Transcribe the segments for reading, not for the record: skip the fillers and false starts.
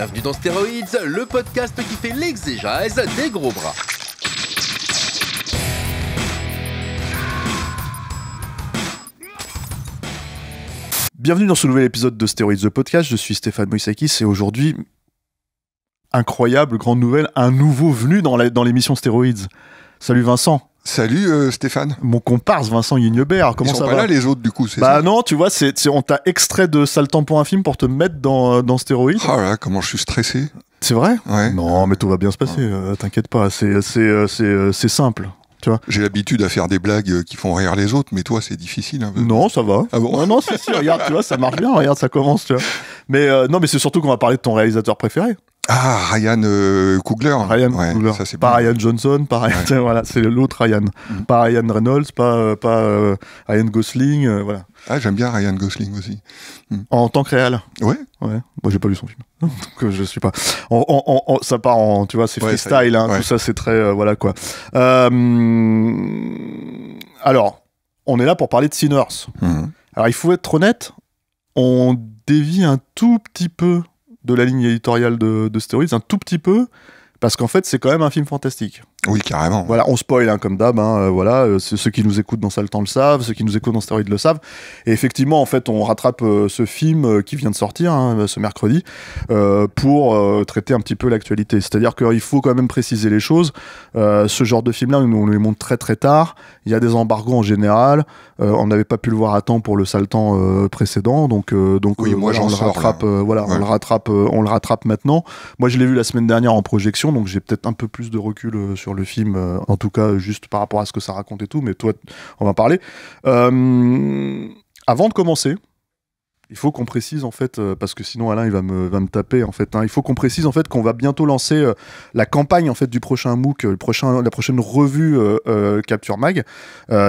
Bienvenue dans Stéroïdes, le podcast qui fait l'exégèse des gros bras. Bienvenue dans ce nouvel épisode de Stéroïdes The Podcast, je suis Stéphane Moïsakis et aujourd'hui, incroyable, grande nouvelle, un nouveau venu dans l'émission Stéroïdes. Salut Vincent. Salut Stéphane. Mon comparse Vincent Guignebert, comment ça va? Ils sont pas là les autres du coup, c'est Bah ça? non, tu vois, on t'a extrait de Sale temps pour un film pour te mettre dans Stéroïdes. Oh là, comment je suis stressé. C'est vrai? Ouais. Non, mais tout va bien se passer, t'inquiète pas, c'est simple. Tu vois. J'ai l'habitude à faire des blagues qui font rire les autres, mais toi c'est difficile un peu. Non, ça va. Ah bon? Non, si, regarde, tu vois, ça marche bien, regarde, ça commence, tu vois. Mais non, mais c'est surtout qu'on va parler de ton réalisateur préféré. Ah, Ryan Coogler. Ryan ouais, Coogler. Ça, c'est pas bien. Ryan Johnson, pas Ryan, Ouais. voilà, c'est l'autre Ryan. Pas Ryan Reynolds, pas Ryan Gosling, voilà. Ah, j'aime bien Ryan Gosling aussi. En tant que réal. Ouais. Ouais. Moi, j'ai pas vu son film. Donc, je suis pas. Ça part en, tu vois, c'est Ouais, freestyle, hein, ouais. tout ça, c'est très, voilà quoi. Alors, on est là pour parler de Sinners. Mhm. Alors, il faut être honnête, on dévie un tout petit peu de la ligne éditoriale de Stéroïdes, un tout petit peu, parce qu'en fait, c'est quand même un film fantastique. Oui, carrément. Voilà, on spoil hein, comme d'hab, hein, voilà, ceux qui nous écoutent dans Sale temps le savent, ceux qui nous écoutent dans Stéroïdes le savent. Et effectivement, en fait, on rattrape ce film qui vient de sortir hein, ce mercredi pour traiter un petit peu l'actualité. C'est-à-dire qu'il faut quand même préciser les choses. Ce genre de film-là, on les montre très très tard. Il y a des embargos en général. On n'avait pas pu le voir à temps pour le Sale temps précédent, donc Oui, moi, voilà, j'en on le sors, rattrape. là. Voilà, Ouais. on le rattrape maintenant. Moi, je l'ai vu la semaine dernière en projection, donc j'ai peut-être un peu plus de recul sur le film, en tout cas juste par rapport à ce que ça raconte et tout, mais toi, on va en parler. Avant de commencer, il faut qu'on précise en fait, parce que sinon Alain il va me taper en fait, hein, il faut qu'on précise en fait qu'on va bientôt lancer la campagne en fait du prochain MOOC, la prochaine revue Capture Mag,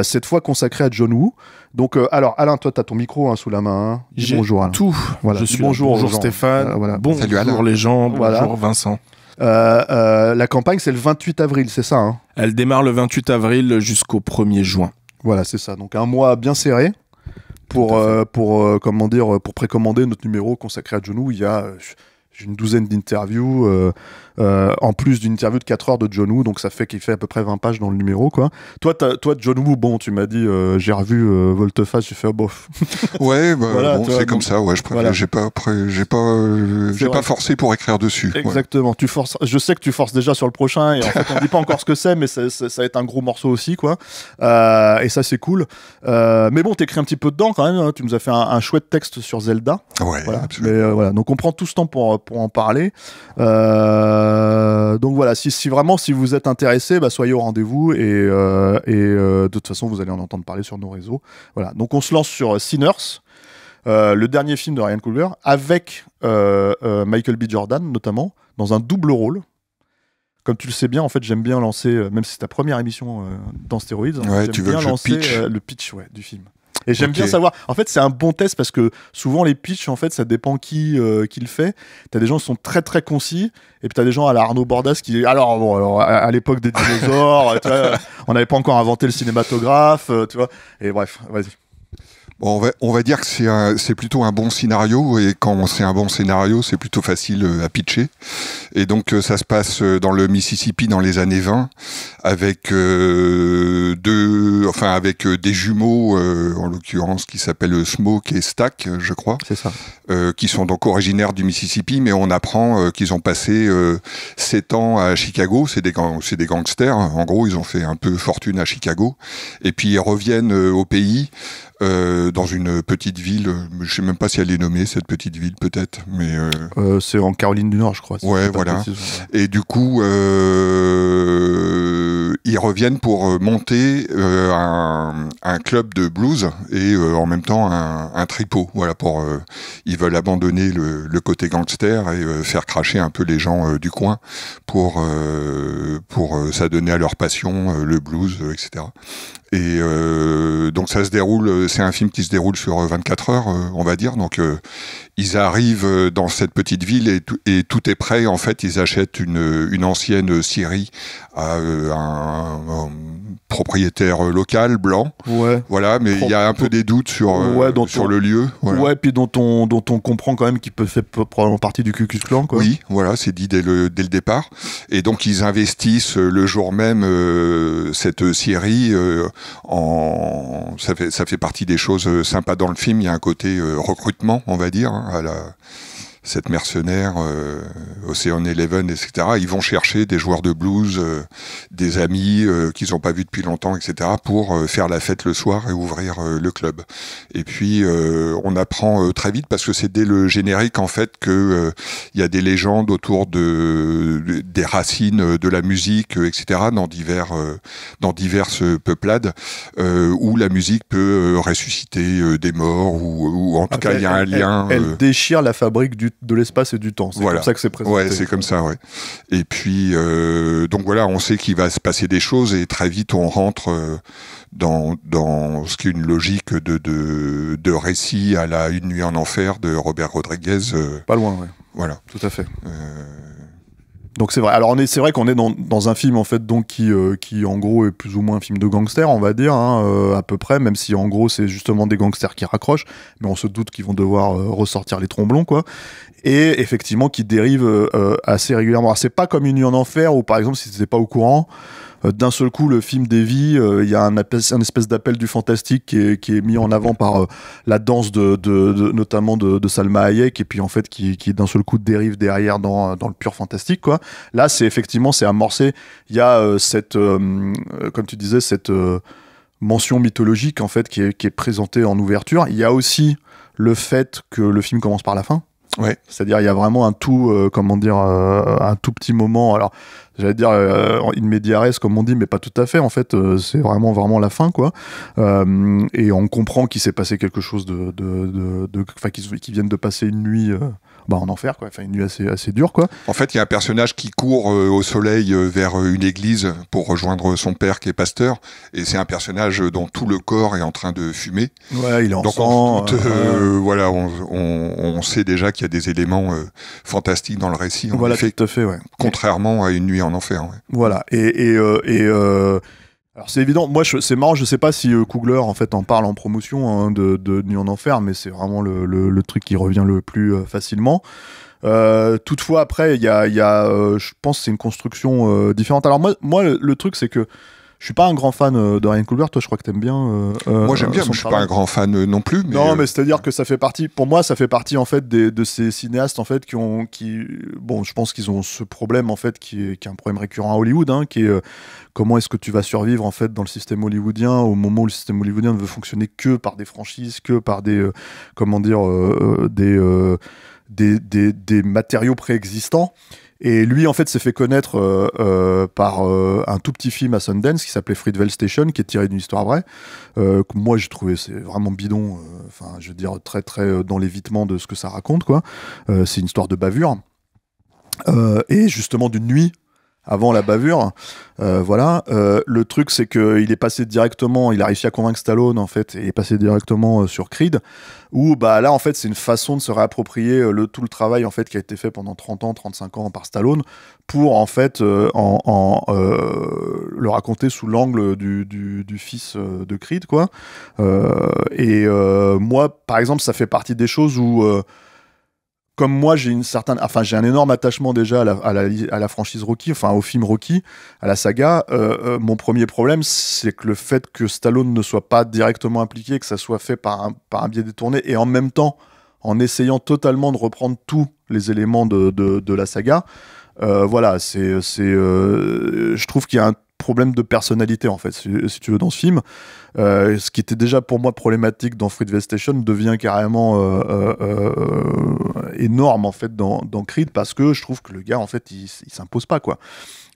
cette fois consacrée à John Woo. Donc alors Alain, toi t'as ton micro hein, sous la main, hein. Dis J'ai bonjour Alain. tout. Voilà, Je dis suis bonjour aux bonjour gens. Stéphane. Voilà. Bonjour Salut Alain. les gens. Voilà. Bonjour Vincent. La campagne c'est le 28 avril, c'est ça hein? Elle démarre le 28 avril jusqu'au 1er juin. Voilà, c'est ça. Donc un mois bien serré pour précommander notre numéro consacré à John Woo. Il y a une douzaine d'interviews, en plus d'une interview de 4 heures de John Woo, donc ça fait qu'il fait à peu près 20 pages dans le numéro, quoi. Toi, John Woo, bon, tu m'as dit, j'ai revu Volte-Face, j'ai fait, bof. Ouais, bah, Voilà, bon, tu vois, c'est comme donc, ça. Ouais, je préfère. voilà. J'ai pas vrai. forcé pour écrire dessus. Ouais. Exactement. Tu forces. Je sais que tu forces déjà sur le prochain, et en fait, on dit pas encore ce que c'est, mais ça va être un gros morceau aussi, quoi. Et ça, c'est cool. Mais bon, t'écris un petit peu dedans, quand même. Hein. Tu nous as fait un chouette texte sur Zelda. Ouais, Voilà. absolument. Mais voilà, donc on prend tout ce temps pour en parler. Donc voilà, si vraiment si vous êtes intéressé, bah, soyez au rendez-vous et de toute façon vous allez en entendre parler sur nos réseaux. Voilà, donc on se lance sur Sinners, le dernier film de Ryan Coogler avec Michael B. Jordan notamment dans un double rôle. Comme tu le sais bien, en fait, j'aime bien lancer, même si c'est ta première émission dans Stéroïdes, Ouais, j'aime tu veux bien que je lancer pitch le pitch du film. Et j'aime Ok. bien savoir. En fait, c'est un bon test parce que souvent les pitchs, en fait, ça dépend qui le fait. T'as des gens qui sont très très concis, et puis t'as des gens à la Arnaud Bordas qui. Alors à l'époque des dinosaures, tu vois, on n'avait pas encore inventé le cinématographe, tu vois. Et bref, vas-y. Bon, on va dire que c'est plutôt un bon scénario, et quand c'est un bon scénario, c'est plutôt facile à pitcher. Et donc ça se passe dans le Mississippi dans les années 20, avec des jumeaux, en l'occurrence qui s'appellent Smoke et Stack, je crois, C'est ça. qui sont donc originaires du Mississippi, mais on apprend qu'ils ont passé 7 ans à Chicago. C'est des gangsters. En gros, ils ont fait un peu fortune à Chicago, et puis ils reviennent au pays. Dans une petite ville, je sais même pas si elle est nommée cette petite ville, peut-être, mais C'est en Caroline du Nord, je crois. si Ouais, je dis pas de voilà. bêtises, ouais. et du coup ils reviennent pour monter un club de blues et en même temps un tripot. Voilà, ils veulent abandonner le côté gangster et faire cracher un peu les gens du coin pour s'adonner à leur passion, le blues, etc. Et donc ça se déroule, c'est un film qui se déroule sur 24 heures, on va dire. Donc ils arrivent dans cette petite ville et tout est prêt. En fait, ils achètent une ancienne scierie à un propriétaire local blanc. Ouais. Voilà, mais il y a un peu des doutes sur le lieu. Voilà. Ouais, puis dont on comprend quand même qu'il peut faire probablement partie du Ku Klux Klan, quoi. Oui, voilà, c'est dit dès le départ. Et donc ils investissent le jour même cette scierie. Ça fait partie des choses sympas dans le film. Il y a un côté recrutement, on va dire, hein, cette mercenaire, Ocean Eleven, etc. Ils vont chercher des joueurs de blues, des amis qu'ils n'ont pas vus depuis longtemps, etc. pour faire la fête le soir et ouvrir le club. Et puis on apprend très vite, parce que c'est dès le générique en fait que il y a des légendes autour des racines de la musique, etc. dans diverses peuplades où la musique peut ressusciter des morts ou en tout cas il y a un lien. Elle déchire la fabrique de l'espace et du temps. C'est voilà. Comme ça que c'est présenté. Ouais, c'est comme ça, ouais. Et puis, donc voilà, on sait qu'il va se passer des choses et très vite on rentre dans ce qui est une logique de récit à la Une nuit en enfer de Robert Rodriguez. Pas loin, ouais. Voilà. Tout à fait. Donc c'est vrai. Alors c'est vrai qu'on est dans un film en fait donc qui en gros est plus ou moins un film de gangster, on va dire, hein, à peu près, même si en gros c'est justement des gangsters qui raccrochent, mais on se doute qu'ils vont devoir ressortir les tromblons, quoi. Et effectivement qui dérivent assez régulièrement. Alors c'est pas comme Une nuit en enfer où par exemple si t'étais pas au courant, d'un seul coup le film dévie, il y a un espèce d'appel du fantastique qui est mis en avant par la danse notamment de Salma Hayek, et puis en fait qui d'un seul coup dérive derrière dans le pur fantastique, quoi. Là c'est amorcé, il y a comme tu disais cette mention mythologique en fait qui est présentée en ouverture. Il y a aussi le fait que le film commence par la fin. Ouais. C'est-à-dire il y a vraiment un tout un tout petit moment, alors j'allais dire in media res comme on dit, mais pas tout à fait en fait, c'est vraiment la fin, quoi. Et on comprend qu'il s'est passé quelque chose qu'ils viennent de passer une nuit en enfer, quoi. Enfin une nuit assez dure, quoi. En fait, il y a un personnage qui court au soleil vers une église pour rejoindre son père qui est pasteur, et c'est un personnage dont tout le corps est en train de fumer. Ouais, il est en donc sang. voilà, on sait déjà qu'il y a des éléments fantastiques dans le récit. Voilà, tout à fait, ouais. Contrairement à Une nuit en enfer. Ouais. Voilà, alors c'est évident, moi c'est marrant, je sais pas si Coogler en fait en parle en promotion, hein, de Nuit en enfer, mais c'est vraiment le truc qui revient le plus facilement. Toutefois après il y a je pense que c'est une construction différente. Alors moi le truc c'est que je suis pas un grand fan de Ryan Coogler. Toi, je crois que t'aimes bien. Moi, j'aime bien, mais je suis pas un grand fan non plus. Mais non, mais c'est-à-dire que ça fait partie. Pour moi, ça fait partie en fait de ces cinéastes en fait bon, je pense qu'ils ont ce problème en fait qui est un problème récurrent à Hollywood, hein, qui est comment est-ce que tu vas survivre en fait dans le système hollywoodien au moment où le système hollywoodien ne veut fonctionner que par des franchises, que par des des matériaux préexistants. Et lui, en fait, s'est fait connaître par un tout petit film à Sundance qui s'appelait Fruitvale Station, qui est tiré d'une histoire vraie. Que moi, j'ai trouvé c'est vraiment bidon. Enfin, je veux dire très très dans l'évitement de ce que ça raconte, quoi. C'est une histoire de bavure et justement d'une nuit avant la bavure. Voilà. Le truc, c'est qu'il est passé directement, il a réussi à convaincre Stallone, en fait, et il est passé directement sur Creed, où, bah, là, en fait, c'est une façon de se réapproprier tout le travail, en fait, qui a été fait pendant 30 ans, 35 ans par Stallone, pour, en fait, le raconter sous l'angle du fils de Creed, quoi. Moi, par exemple, ça fait partie des choses où, comme moi, j'ai un énorme attachement déjà à la franchise Rocky, enfin au film Rocky, à la saga. Mon premier problème, c'est que le fait que Stallone ne soit pas directement impliqué, que ça soit fait par un biais détourné, et en même temps, en essayant totalement de reprendre tous les éléments de la saga. Voilà, je trouve qu'il y a un problème de personnalité, en fait, si tu veux, dans ce film. Ce qui était déjà pour moi problématique dans Fruitvale Station devient carrément énorme, en fait, dans Creed, parce que je trouve que le gars, en fait, il s'impose pas, quoi.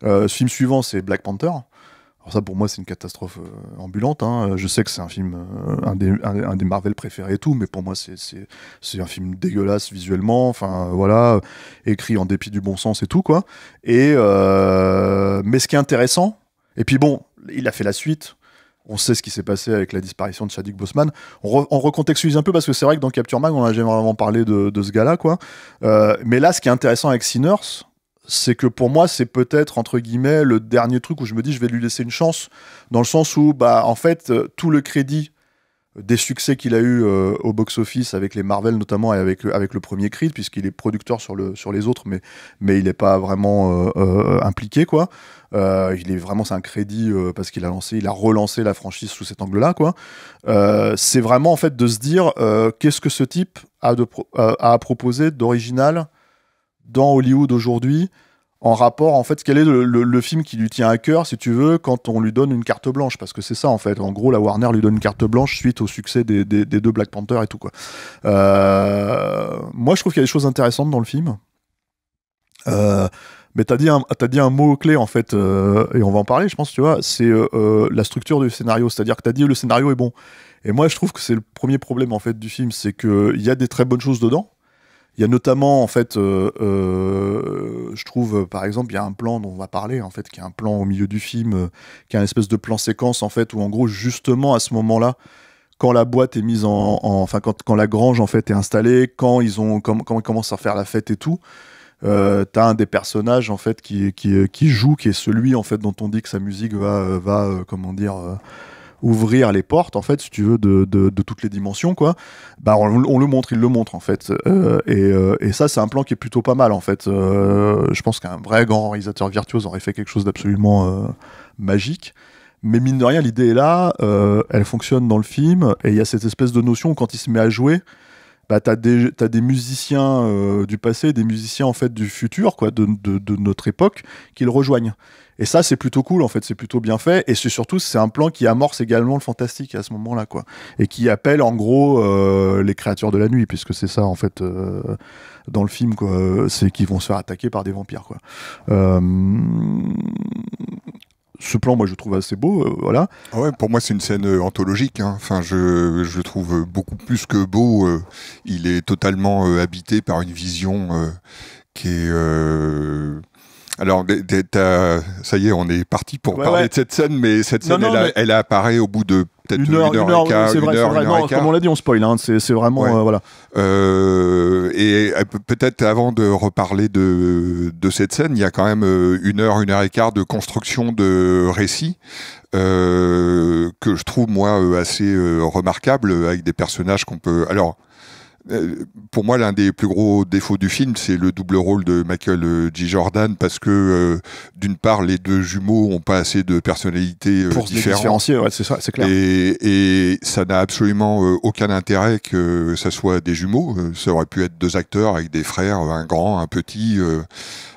Ce film suivant, c'est Black Panther. Alors ça, pour moi, c'est une catastrophe ambulante, hein. Je sais que c'est un film, un des Marvel préférés et tout, mais pour moi, c'est un film dégueulasse visuellement, enfin, voilà, écrit en dépit du bon sens et tout, quoi. Mais ce qui est intéressant, et puis bon, il a fait la suite, On sait ce qui s'est passé avec la disparition de Chadwick Boseman. On recontextualise un peu parce que c'est vrai que dans Capture Mag, on n'a jamais vraiment parlé de ce gars-là, quoi. Mais là, ce qui est intéressant avec Sinners, c'est que pour moi, c'est peut-être, entre guillemets, le dernier truc où je me dis, je vais lui laisser une chance, dans le sens où, en fait, tout le crédit des succès qu'il a eu au box-office avec les Marvel notamment et avec le premier Creed, puisqu'il est producteur sur les autres, mais il n'est pas vraiment impliqué, quoi. Il est vraiment, c'est un crédit parce qu'il a relancé la franchise sous cet angle-là, quoi. C'est vraiment en fait de se dire qu'est-ce que ce type a à proposer d'original dans Hollywood aujourd'hui, en rapport, en fait, quel est le film qui lui tient à cœur, si tu veux, quand on lui donne une carte blanche, parce que c'est ça, en fait. En gros, la Warner lui donne une carte blanche suite au succès des deux Black Panther et tout, quoi. Moi, je trouve qu'il y a des choses intéressantes dans le film. Mais t'as dit un mot-clé, en fait, et on va en parler, je pense, tu vois, c'est la structure du scénario. C'est-à-dire que t'as dit le scénario est bon. Et moi, je trouve que c'est le premier problème, en fait, du film, c'est qu'il y a des très bonnes choses dedans. Il y a notamment, en fait, je trouve, par exemple, il y a un plan dont on va parler, en fait, qui est un plan au milieu du film, qui est un espèce de plan séquence, en fait, où, en gros, justement, à ce moment-là, quand la boîte est mise enfin, quand la grange, en fait, est installée, quand ils commencent à faire la fête et tout, t'as un des personnages, en fait, qui joue, qui est celui, en fait, dont on dit que sa musique va comment dire... ouvrir les portes, en fait, si tu veux, de toutes les dimensions, quoi. On le montre, il le montre, en fait. Et ça, c'est un plan qui est plutôt pas mal, en fait. Je pense qu'un vrai grand réalisateur virtuose aurait fait quelque chose d'absolument magique. Mais mine de rien, l'idée est là, elle fonctionne dans le film, et il y a cette espèce de notion où quand il se met à jouer, t'as des musiciens du passé, des musiciens, en fait, du futur, quoi, de notre époque, qui le rejoignent. Et ça, c'est plutôt cool, en fait, c'est plutôt bien fait. Et c'est un plan qui amorce également le fantastique à ce moment-là, quoi. Et qui appelle, en gros, les créatures de la nuit, puisque c'est ça, en fait, dans le film, quoi. C'est qu'ils vont se faire attaquer par des vampires, quoi. Ce plan, moi, je trouve assez beau, voilà. Ouais, pour moi, c'est une scène anthologique. Hein. Enfin, je le trouve beaucoup plus que beau. Il est totalement habité par une vision qui est... Alors, ça y est, on est parti pour parler de cette scène, mais cette scène, elle apparaît au bout de peut-être une heure et quart. C'est vrai, comme on l'a dit, on spoil, hein, c'est vraiment... voilà. Et peut-être avant de reparler de cette scène, il y a quand même une heure et quart de construction de récit que je trouve, moi, assez remarquable, avec des personnages qu'on peut... Alors, pour moi, l'un des plus gros défauts du film, c'est le double rôle de Michael G. Jordan, parce que d'une part, les deux jumeaux n'ont pas assez de personnalités pour se différencier, ouais, c'est ça, c'est clair. Et ça n'a absolument aucun intérêt que ça soit des jumeaux. Ça aurait pu être deux acteurs avec des frères, un grand, un petit.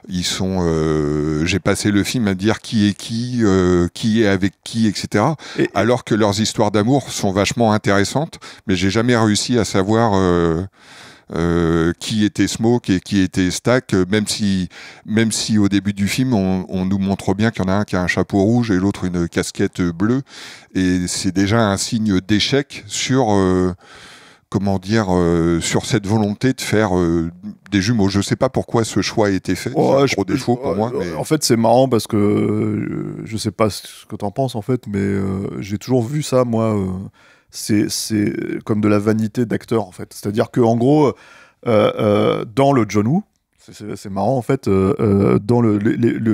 Ils sont. J'ai passé le film à dire qui est avec qui, etc. Alors que leurs histoires d'amour sont vachement intéressantes, mais j'ai jamais réussi à savoir qui était Smoke et qui était Stack, même si au début du film on nous montre bien qu'il y en a un qui a un chapeau rouge et l'autre une casquette bleue, et c'est déjà un signe d'échec sur sur cette volonté de faire des jumeaux. Je sais pas pourquoi ce choix a été fait. C'est un gros défaut pour moi. Mais... En fait, c'est marrant parce que je sais pas ce que t'en penses, en fait, mais j'ai toujours vu ça, moi. C'est comme de la vanité d'acteur, en fait. C'est-à-dire que, en gros, dans le John Woo, c'est marrant, en fait, dans le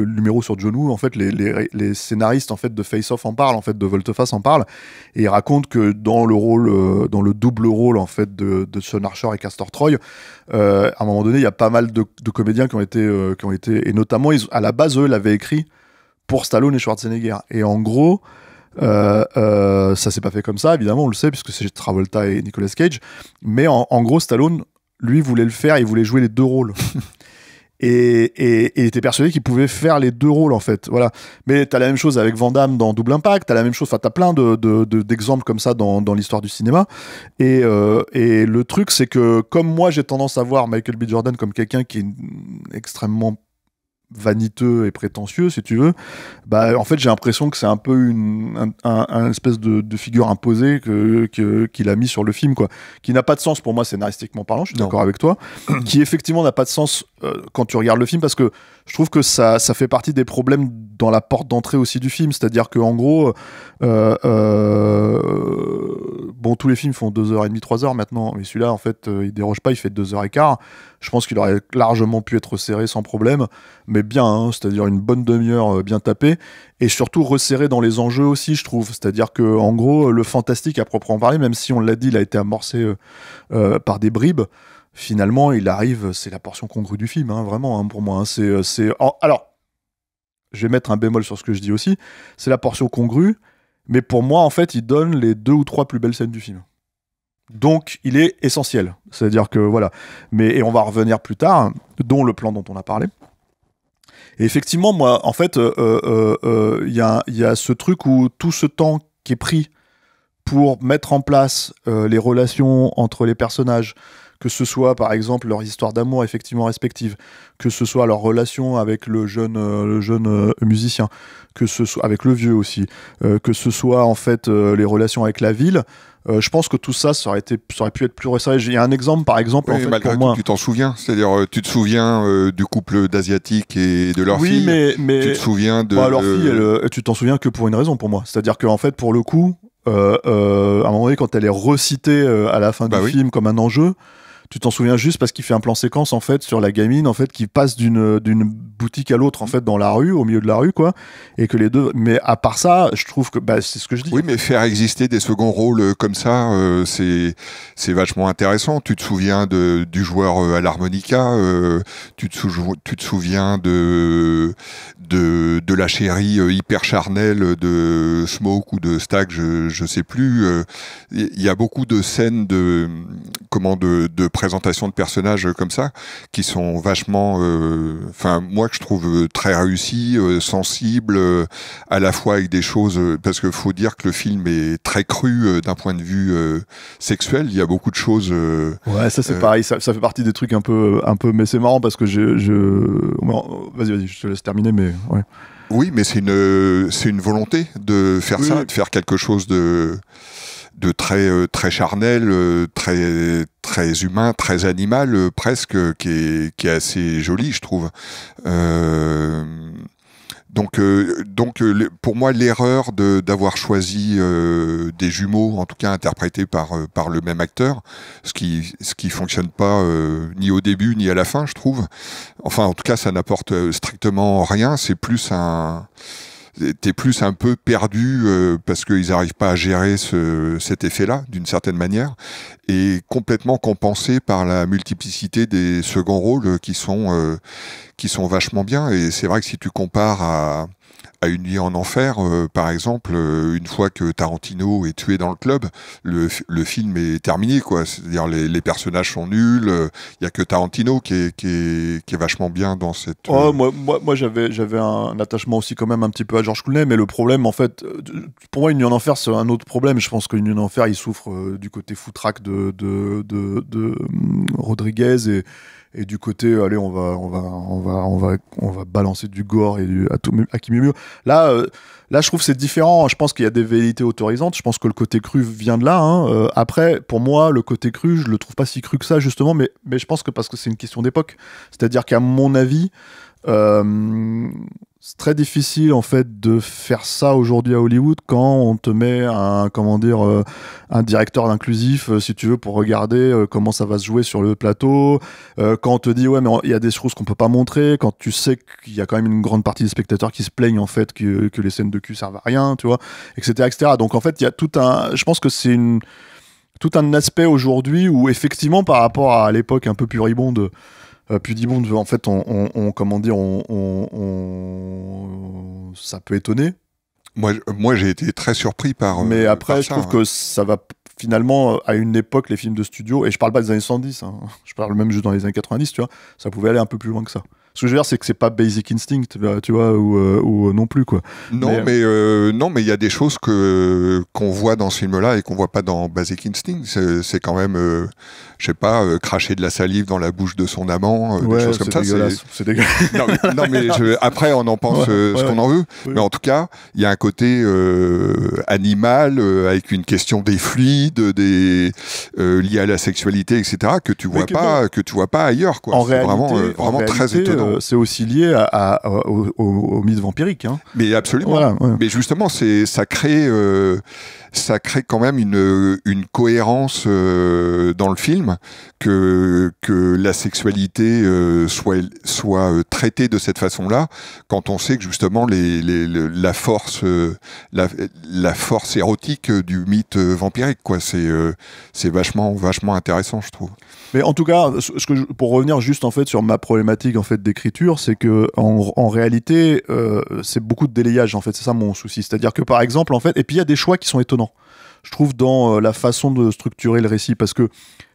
numéro sur John Woo, en fait, les scénaristes, en fait, de Face Off en parlent, en fait, de Volte-Face en parlent, et ils racontent que dans le double rôle, en fait, de Sean Archer et Castor Troy, à un moment donné, il y a pas mal de comédiens qui ont été, et notamment, à la base, eux, l'avaient écrit pour Stallone et Schwarzenegger. Et en gros, ça s'est pas fait comme ça, évidemment, on le sait, puisque c'est Travolta et Nicolas Cage, mais en gros, Stallone, lui, voulait le faire, il voulait jouer les deux rôles. Et il était persuadé qu'il pouvait faire les deux rôles, en fait. Voilà. Mais t'as la même chose avec Van Damme dans Double Impact, t'as la même chose, enfin, t'as plein d'exemples comme ça dans l'histoire du cinéma. Et le truc, c'est que, comme moi, j'ai tendance à voir Michael B. Jordan comme quelqu'un qui est extrêmement vaniteux et prétentieux, si tu veux, en fait, j'ai l'impression que c'est un peu un espèce de figure imposée qu'il a mis sur le film, quoi, qui n'a pas de sens pour moi scénaristiquement parlant, je suis d'accord avec toi, qui effectivement n'a pas de sens quand tu regardes le film, parce que je trouve que ça fait partie des problèmes dans la porte d'entrée aussi du film. C'est-à-dire qu'en gros, bon, tous les films font 2h30, 3h maintenant, mais celui-là, en fait, il déroge pas, il fait 2h15. Je pense qu'il aurait largement pu être resserré sans problème, mais bien, hein, c'est-à-dire une bonne demi-heure bien tapée, et surtout resserré dans les enjeux aussi, je trouve. C'est-à-dire que, en gros, le fantastique à proprement parler, même si on l'a dit, il a été amorcé par des bribes. Finalement, il arrive, c'est la portion congrue du film, hein, vraiment, hein, pour moi. Hein, alors, je vais mettre un bémol sur ce que je dis aussi, c'est la portion congrue, mais pour moi, en fait, il donne les 2 ou 3 plus belles scènes du film. Donc, il est essentiel. C'est-à-dire que, voilà. Et on va revenir plus tard, dont le plan dont on a parlé. Et effectivement, moi, en fait, il y a ce truc où tout ce temps qui est pris pour mettre en place les relations entre les personnages, que ce soit par exemple leur histoire d'amour effectivement respective, que ce soit leur relation avec le jeune musicien, que ce soit avec le vieux aussi, que ce soit en fait les relations avec la ville. Je pense que tout ça, ça aurait pu être plus resserré. Il y a un exemple, par exemple, oui, en fait, malgré pour tout, moi. tu t'en souviens, c'est-à-dire tu te souviens du couple d'asiatiques et de leur fille. Mais tu te souviens de leur fille, tu t'en souviens que pour une raison pour moi. C'est-à-dire qu'en fait, pour le coup, à un moment donné, quand elle est recitée à la fin du film comme un enjeu, tu t'en souviens juste parce qu'il fait un plan séquence en fait sur la gamine en fait qui passe d'une boutique à l'autre en fait dans la rue, au milieu de la rue quoi, et que les deux. Mais à part ça, je trouve que c'est ce que je dis. Oui, mais faire exister des seconds rôles comme ça, c'est vachement intéressant. Tu te souviens du joueur à l'harmonica, tu te souviens de la chérie hyper charnelle de Smoke ou de Stag, je sais plus. Il y a beaucoup de scènes de présentation de personnages comme ça qui sont vachement moi que je trouve très réussi, sensible, à la fois avec des choses parce qu'il faut dire que le film est très cru d'un point de vue sexuel. Il y a beaucoup de choses ouais, ça c'est pareil, ça fait partie des trucs un peu mais c'est marrant parce que vas-y, je te laisse terminer, mais ouais. Oui, mais c'est une volonté de faire ça, de faire quelque chose de très charnel, très humain, très animal, presque, qui est assez joli, je trouve. Donc, pour moi, l'erreur d'avoir choisi des jumeaux, en tout cas interprétés par le même acteur, ce qui fonctionne pas ni au début ni à la fin, je trouve. Enfin, en tout cas, ça n'apporte strictement rien. T'es plus un peu perdu parce qu'ils n'arrivent pas à gérer cet effet-là, d'une certaine manière, et complètement compensé par la multiplicité des seconds rôles qui sont vachement bien. Et c'est vrai que si tu compares à Une nuit en enfer, par exemple, une fois que Tarantino est tué dans le club, le film est terminé, quoi. C'est-à-dire les personnages sont nuls, il y a que Tarantino qui est vachement bien dans cette. Moi j'avais un attachement aussi quand même un petit peu à George Clooney, mais le problème en fait, pour moi Une nuit en enfer c'est un autre problème. Je pense qu'Une nuit en enfer il souffre du côté foutraque de Rodriguez et du côté allez on va balancer du gore et du Akimimio. Là je trouve que c'est différent. Je pense qu'il y a des velléités autorisantes. Je pense que le côté cru vient de là, hein. Après pour moi le côté cru je le trouve pas si cru que ça justement, mais je pense que parce que c'est une question d'époque, c'est-à-dire qu'à mon avis c'est très difficile en fait de faire ça aujourd'hui à Hollywood quand on te met un directeur inclusif si tu veux pour regarder comment ça va se jouer sur le plateau, quand on te dit ouais mais il y a des choses qu'on peut pas montrer, quand tu sais qu'il y a quand même une grande partie des spectateurs qui se plaignent en fait que les scènes de cul servent à rien, tu vois, etc. Donc en fait il y a je pense que c'est tout un aspect aujourd'hui où effectivement par rapport à l'époque un peu pudibonde, en fait, ça peut étonner. Moi, j'ai été très surpris par. Mais après, par je trouve que ça va finalement à une époque, les films de studio, et je parle pas des années 70, hein, je parle même juste dans les années 90, tu vois, ça pouvait aller un peu plus loin que ça. Ce que je veux dire, c'est que c'est pas Basic Instinct, tu vois, ou non plus, quoi. Non, mais il y a des choses qu'on voit dans ce film-là et qu'on voit pas dans Basic Instinct. C'est quand même, je sais pas, cracher de la salive dans la bouche de son amant, des choses comme ça. C'est dégueulasse. Non, mais après, on en pense ce qu'on en veut. Oui. Mais en tout cas, il y a un côté animal, avec une question des fluides, liés à la sexualité, etc., que tu vois pas ailleurs, quoi. C'est vraiment très étonnant. C'est aussi lié au mythe vampirique. Hein. Mais absolument. Voilà, ouais. Mais justement, ça crée quand même une cohérence dans le film, que la sexualité soit traitée de cette façon-là, quand on sait que justement la force érotique du mythe vampirique, quoi. C'est vachement intéressant, je trouve. Mais en tout cas, pour revenir juste en fait sur ma problématique en fait d'écriture, c'est que en réalité, c'est beaucoup de délayage en fait. C'est ça mon souci. C'est-à-dire que par exemple en fait, et puis il y a des choix qui sont étonnants, je trouve, dans la façon de structurer le récit, parce que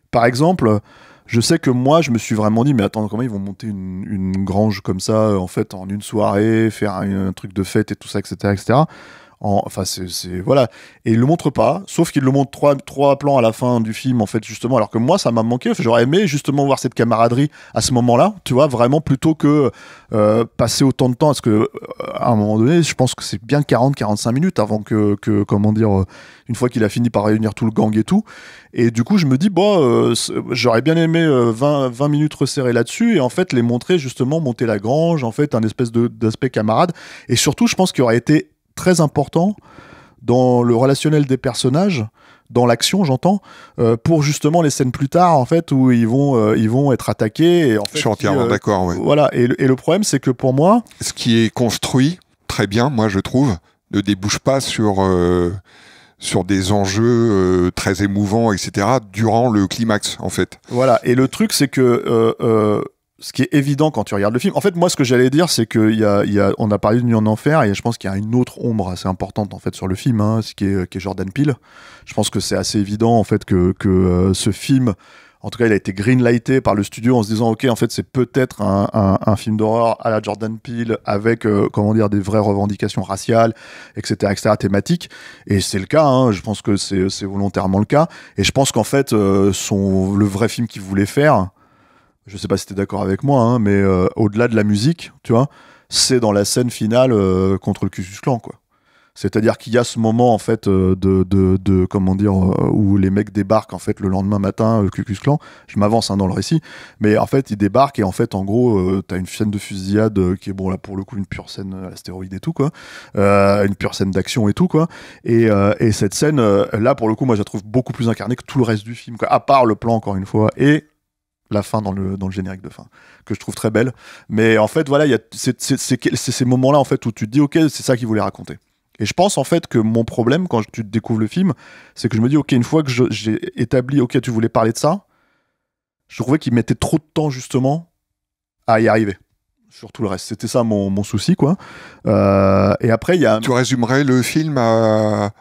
par exemple, je sais que moi, je me suis vraiment dit, mais attends, comment ils vont monter une grange comme ça en fait en une soirée, faire un truc de fête et tout ça, etc., etc. Enfin, voilà. Et il le montre pas, sauf qu'il le montre trois plans à la fin du film, en fait, justement, alors que moi, ça m'a manqué. J'aurais aimé, justement, voir cette camaraderie à ce moment-là, tu vois, vraiment, plutôt que passer autant de temps, parce que, à un moment donné, je pense que c'est bien 40-45 minutes avant que comment dire, une fois qu'il a fini par réunir tout le gang et tout. Et du coup, je me dis, j'aurais bien aimé 20 minutes resserrées là-dessus, et en fait, les montrer, justement, monter la grange, en fait, un espèce d'aspect camarade. Et surtout, je pense qu'il aurait été très important dans le relationnel des personnages, dans l'action, j'entends, pour justement les scènes plus tard, en fait, où ils vont être attaqués. Et en fait, je suis entièrement d'accord, ouais. Voilà, et le problème, c'est que pour moi... Ce qui est construit très bien, moi, je trouve, ne débouche pas sur des enjeux très émouvants, etc., durant le climax, en fait. Voilà, et le truc, c'est que... ce qui est évident quand tu regardes le film. En fait, moi, ce que j'allais dire, c'est que on a parlé de Nuit en Enfer, et je pense qu'il y a une autre ombre assez importante en fait sur le film, hein, qui est Jordan Peele. Je pense que c'est assez évident en fait que ce film, en tout cas, il a été greenlighté par le studio en se disant, ok, en fait, c'est peut-être un film d'horreur à la Jordan Peele avec comment dire, des vraies revendications raciales, etc., thématiques. Et c'est le cas. Hein, je pense que c'est volontairement le cas. Et je pense qu'en fait, le vrai film qu'il voulait faire, je sais pas si t'es d'accord avec moi, hein, mais au-delà de la musique, tu vois, c'est dans la scène finale contre le Ku Klux Klan, quoi. C'est-à-dire qu'il y a ce moment en fait de comment dire, où les mecs débarquent en fait le lendemain matin, le Ku Klux Klan. Je m'avance dans le récit, mais en fait ils débarquent et en fait en gros t'as une scène de fusillade qui est, bon là pour le coup, une pure scène à l'astéroïde et tout, quoi, une pure scène d'action et tout, quoi. Et cette scène là pour le coup, moi je la trouve beaucoup plus incarnée que tout le reste du film, quoi, à part le plan encore une fois, et la fin dans le générique de fin, que je trouve très belle. Mais en fait, voilà, il y a c'est ces moments-là en fait où tu te dis, ok, c'est ça qu'il voulait raconter. Et je pense en fait que mon problème quand tu découvres le film, c'est que je me dis, ok, une fois que j'ai établi, ok, tu voulais parler de ça, je trouvais qu'il mettait trop de temps justement à y arriver. Sur tout le reste, c'était ça mon souci, quoi. Et après, il y a... Tu résumerais le film à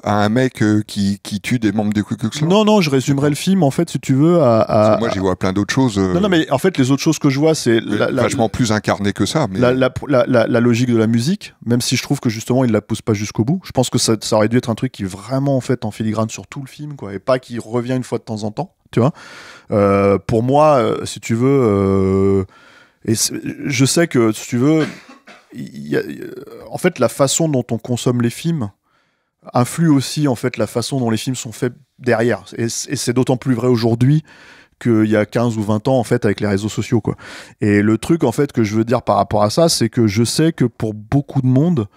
un mec qui tue des membres du Ku Klux Klan? Non, je résumerais le film, en fait, si tu veux, moi, j'y vois plein d'autres choses. Non, mais en fait, les autres choses que je vois, c'est... vachement plus incarné que ça. Mais... La logique de la musique, même si je trouve que, justement, il la pousse pas jusqu'au bout. Je pense que ça aurait dû être un truc qui est vraiment, en fait, en filigrane sur tout le film, quoi, et pas qui revient une fois de temps en temps, tu vois. Pour moi, si tu veux... je sais que, si tu veux... en fait, la façon dont on consomme les films influe aussi en fait la façon dont les films sont faits derrière, et c'est d'autant plus vrai aujourd'hui qu'il y a 15 ou 20 ans en fait avec les réseaux sociaux, quoi. Et le truc en fait que je veux dire par rapport à ça, c'est que je sais que pour beaucoup de monde,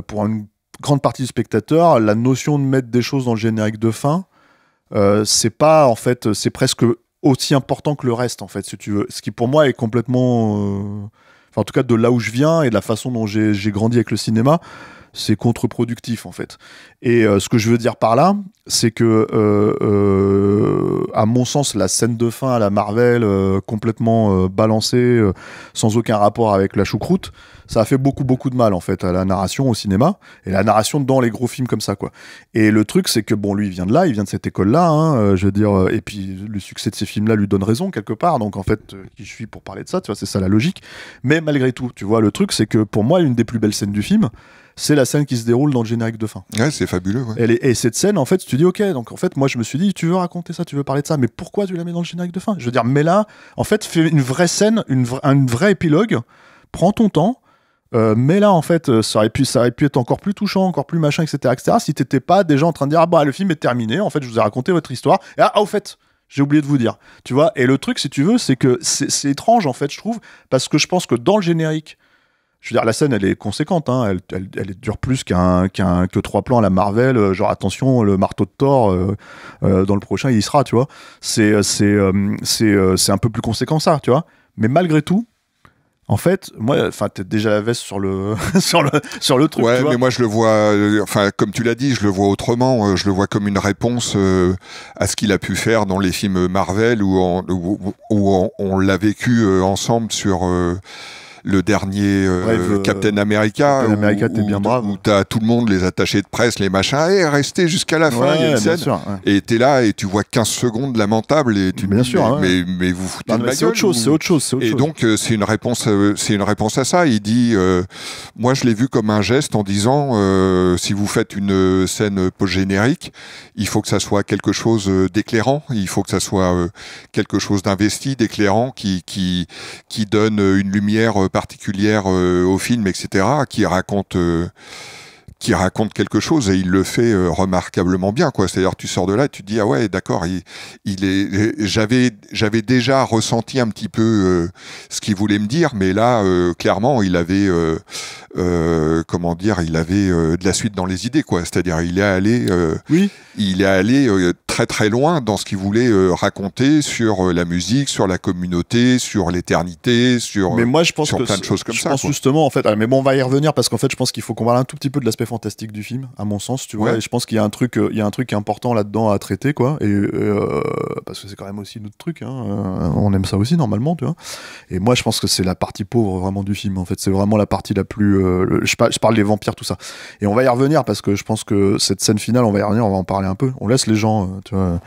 pour une grande partie du spectateur, la notion de mettre des choses dans le générique de fin, c'est pas en fait, c'est presque aussi important que le reste en fait, si tu veux, ce qui pour moi est complètement en tout cas de là où je viens et de la façon dont j'ai grandi avec le cinéma, c'est contre-productif en fait. Et ce que je veux dire par là, c'est que à mon sens, la scène de fin à la Marvel, complètement balancée, sans aucun rapport avec la choucroute, ça a fait beaucoup de mal en fait à la narration au cinéma et la narration dans les gros films comme ça quoi. Et le truc c'est que bon lui il vient de cette école là je veux dire et puis le succès de ces films là lui donne raison quelque part, donc en fait qui je suis pour parler de ça, tu vois, c'est ça la logique. Mais malgré tout, tu vois, le truc c'est que pour moi une des plus belles scènes du film, c'est la scène qui se déroule dans le générique de fin. Ouais, c'est fabuleux. Ouais. Et cette scène, en fait, tu te dis, ok, donc en fait, moi, je me suis dit, tu veux raconter ça, tu veux parler de ça, mais pourquoi tu la mets dans le générique de fin? Je veux dire, mais là, en fait, fais une vraie scène, un vrai épilogue, prends ton temps, mais là, en fait, ça aurait pu être encore plus touchant, encore plus machin, etc., si t'étais pas déjà en train de dire, ah bah, le film est terminé, en fait, je vous ai raconté votre histoire, et au fait, j'ai oublié de vous dire, tu vois, et le truc, si tu veux, c'est que c'est étrange, en fait, je trouve, parce que je pense que dans le générique, je veux dire, la scène, elle est conséquente, hein. Elle dure plus que 3 plans à la Marvel, genre attention, le marteau de Thor, dans le prochain, il y sera, tu vois. C'est un peu plus conséquent, ça, tu vois. Mais malgré tout, en fait, moi, t'es déjà la veste sur le, sur le truc. Ouais, tu vois. mais moi, je le vois, comme tu l'as dit, je le vois autrement. Je le vois comme une réponse à ce qu'il a pu faire dans les films Marvel où on l'a vécu ensemble sur. Le dernier Captain America, Captain America, t'es bien brave. Où t'as tout le monde, les attachés de presse, les machins, restez jusqu'à la fin, il y a une scène. Sûr, ouais. Et t'es là et tu vois 15 secondes lamentable et tu bien me dis, sûr, mais vous foutez de ma gueule. C'est autre chose. Et donc c'est une réponse à ça. Il dit, moi je l'ai vu comme un geste en disant, si vous faites une scène post-générique, il faut que ça soit quelque chose d'éclairant, il faut que ça soit quelque chose d'investi, d'éclairant, qui donne une lumière particulière au film, etc., qui raconte quelque chose, et il le fait remarquablement bien, quoi. C'est-à-dire, tu sors de là et tu te dis, ah ouais, d'accord, j'avais déjà ressenti un petit peu ce qu'il voulait me dire, mais là, clairement, il avait de la suite dans les idées, quoi. C'est-à-dire, il est allé très très loin dans ce qu'il voulait raconter sur la musique, sur la communauté, sur l'éternité, sur plein de choses comme ça. Je pense justement, en fait, mais bon, on va y revenir parce qu'en fait, je pense qu'il faut qu'on parle un tout petit peu de l'aspect fantastique du film, à mon sens, tu vois. Et je pense qu'il y a un truc qui est important là-dedans à traiter, quoi. Et parce que c'est quand même aussi notre truc, hein. On aime ça aussi normalement, tu vois. Et moi, je pense que c'est la partie pauvre vraiment du film. En fait, c'est vraiment la partie la plus. Je parle des vampires, tout ça. Et on va y revenir parce que je pense que cette scène finale, on va y revenir, on va en parler un peu. On laisse les gens, tu vois.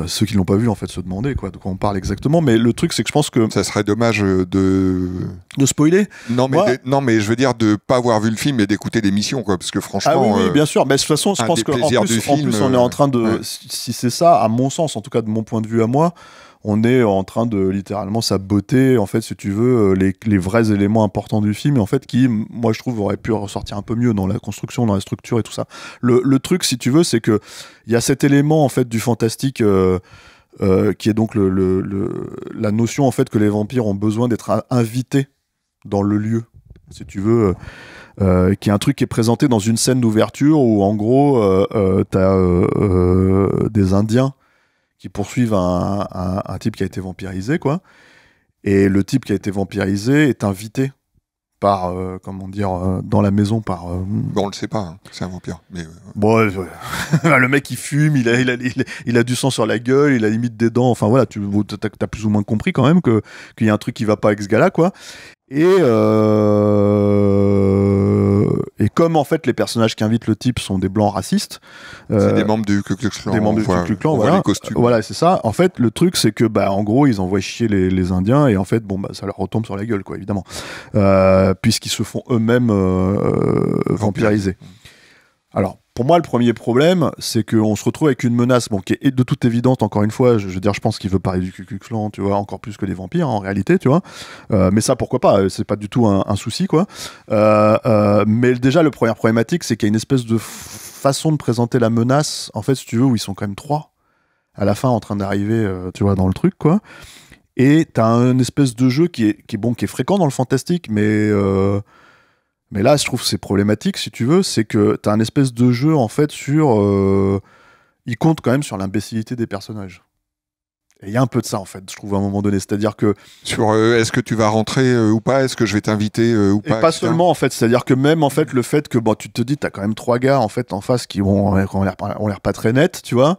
Ceux qui l'ont pas vu en fait se demander quoi de quoi on parle exactement, mais le truc c'est que je pense que ça serait dommage de spoiler. Non mais je veux dire de pas avoir vu le film et d'écouter l'émission, quoi, parce que franchement oui, bien sûr, mais de toute façon je pense que en plus on est en train de si c'est ça, à mon sens, en tout cas de mon point de vue à moi, on est en train de littéralement saboter, en fait, si tu veux, les vrais éléments importants du film, et en fait, qui, moi, je trouve, auraient pu ressortir un peu mieux dans la construction, dans la structure et tout ça. Le truc, si tu veux, c'est que il y a cet élément, en fait, du fantastique, qui est donc la notion, en fait, que les vampires ont besoin d'être invités dans le lieu, si tu veux, qui est un truc qui est présenté dans une scène d'ouverture où, en gros, t'as des Indiens qui poursuivent un type qui a été vampirisé, quoi. Et le type qui a été vampirisé est invité par, dans la maison par... Bon, on le sait pas, hein. C'est un vampire. Mais bon, le mec il fume, il a du sang sur la gueule, il a limite des dents, enfin voilà, t'as plus ou moins compris quand même qu'il y a un truc qui va pas avec ce gars-là, quoi. Et comme en fait les personnages qui invitent le type sont des blancs racistes, c'est des membres du Ku Klux Klan. Des membres du Ku Klux Klan, voilà. Les costumes. Voilà, c'est ça. En fait, le truc c'est que en gros ils envoient chier les Indiens et en fait ça leur retombe sur la gueule, quoi, évidemment, puisqu'ils se font eux-mêmes vampiriser. Alors, pour moi, le premier problème, c'est qu'on se retrouve avec une menace qui est de toute évidence, encore une fois, je veux dire, je pense qu'il veut parler du Ku Klux Klan, tu vois, encore plus que des vampires, en réalité, tu vois. Mais ça, pourquoi pas, c'est pas du tout un souci, quoi. Mais déjà, la première problématique, c'est qu'il y a une espèce de façon de présenter la menace, en fait, si tu veux, où ils sont quand même 3, à la fin, en train d'arriver, tu vois, dans le truc, quoi. Et t'as un espèce de jeu qui est fréquent dans le fantastique, mais là, je trouve que c'est problématique, si tu veux, c'est que t'as un espèce de jeu, en fait, il compte quand même sur l'imbécilité des personnages. Et il y a un peu de ça, en fait, je trouve, à un moment donné. C'est-à-dire que... Sur est-ce que tu vas rentrer ou pas, est-ce que je vais t'inviter ou pas. Et pas seulement, en fait. C'est-à-dire que même, en fait, le fait que, tu te dis, t'as quand même 3 gars, en fait, en face qui ont l'air pas très nets, tu vois.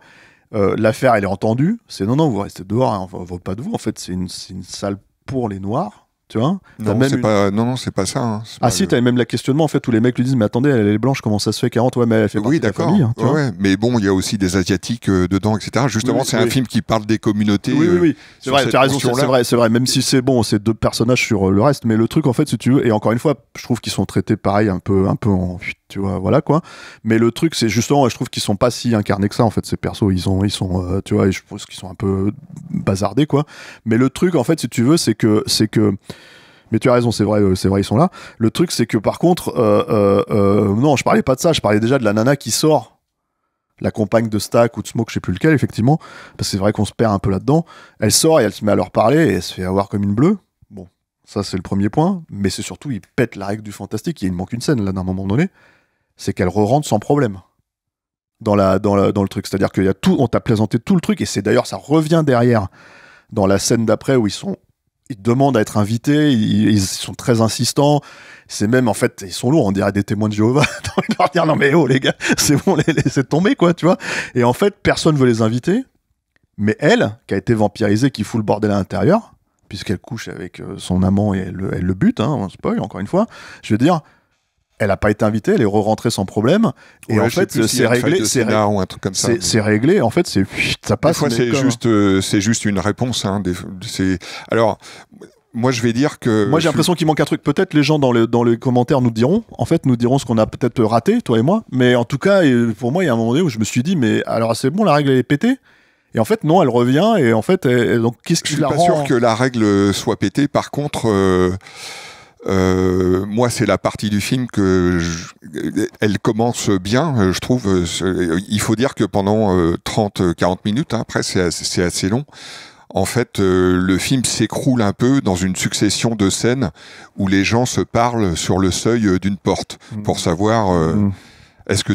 L'affaire, elle est entendue. C'est non, vous restez dehors, hein, on vote pas de vous. En fait, c'est une salle pour les Noirs. tu vois. Non, c'est pas ça. Hein. Ah si, t'as même la questionnement en fait où les mecs lui disent mais attendez, elle est blanche, comment ça se fait qu'elle rentre? Ouais, mais elle fait partie de la famille. Hein, mais bon, il y a aussi des asiatiques dedans, etc. Justement, c'est un film qui parle des communautés. Oui. C'est vrai, tu as raison, c'est vrai. Même si c'est deux personnages sur le reste, mais le truc en fait, si tu veux, et encore une fois, je trouve qu'ils sont traités pareil, un peu en, tu vois, voilà quoi. Mais le truc, c'est justement, je trouve qu'ils sont pas si incarnés que ça en fait. Ces persos, ils sont, tu vois, et je pense qu'ils sont un peu bazardés quoi. Mais le truc en fait, si tu veux, c'est que mais tu as raison, c'est vrai, ils sont là. Le truc, c'est que par contre, non, je parlais pas de ça, je parlais déjà de la nana qui sort, la compagne de Stack ou de Smoke, je sais plus lequel, effectivement, parce que c'est vrai qu'on se perd un peu là-dedans. Elle sort et elle se met à leur parler et elle se fait avoir comme une bleue. Bon, ça c'est le premier point, mais c'est surtout, il pète la règle du fantastique. Il manque une scène là d'un moment donné, c'est qu'elle re-rentre sans problème dans le truc. C'est-à-dire qu'il y a tout, on t'a présenté tout le truc et c'est d'ailleurs, ça revient derrière dans la scène d'après où ils demandent à être invités, ils sont très insistants. C'est même, en fait, ils sont lourds, on dirait des témoins de Jéhovah. T'as envie de leur dire, non mais oh les gars, c'est bon, laissez tomber, quoi, tu vois. Et en fait, personne veut les inviter. Mais elle, qui a été vampirisée, qui fout le bordel à l'intérieur, puisqu'elle couche avec son amant et elle le bute, hein, on spoil, encore une fois. Je veux dire, elle n'a pas été invitée, elle est re-rentrée sans problème. Et en fait, c'est réglé. Ou un truc comme ça. C'est réglé, en fait, ça passe. Des fois, c'est juste une réponse. Hein, alors, moi, je vais dire que... Moi, j'ai l'impression qu'il manque un truc. Peut-être les gens dans les commentaires nous diront ce qu'on a peut-être raté, toi et moi. Mais en tout cas, pour moi, il y a un moment donné où je me suis dit, mais alors c'est bon, la règle, elle est pétée. Et en fait, non, elle revient. Et en fait, donc, qu'est-ce qui la rend... Je suis pas sûr que la règle soit pétée. Par contre... moi, c'est la partie du film elle commence bien, je trouve. Il faut dire que pendant 30-40 minutes, hein, après, c'est assez long. En fait, le film s'écroule un peu dans une succession de scènes où les gens se parlent sur le seuil d'une porte pour savoir... Est-ce que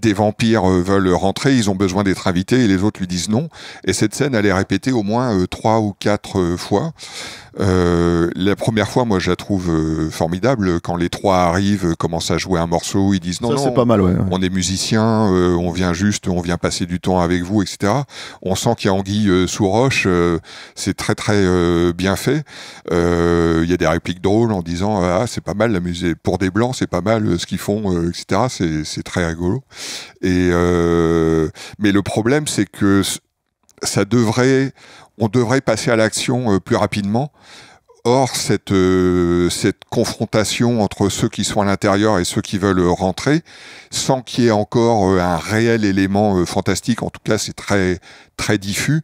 des vampires veulent rentrer, ils ont besoin d'être invités et les autres lui disent non. Et cette scène, elle est répétée au moins 3 ou 4 fois. La première fois, moi, je la trouve formidable. Quand les 3 arrivent, commencent à jouer un morceau, ils disent non, c'est pas mal, ouais. On est musiciens, on vient passer du temps avec vous, etc. On sent qu'il y a anguille sous roche. C'est très très bien fait. Il y a des répliques drôles en disant c'est pas mal la musique pour des blancs, c'est pas mal ce qu'ils font, etc. C'est très rigolo. Et mais le problème, c'est que on devrait passer à l'action plus rapidement. Or, cette confrontation entre ceux qui sont à l'intérieur et ceux qui veulent rentrer, sans qu'il y ait encore un réel élément fantastique, en tout cas c'est très, très diffus,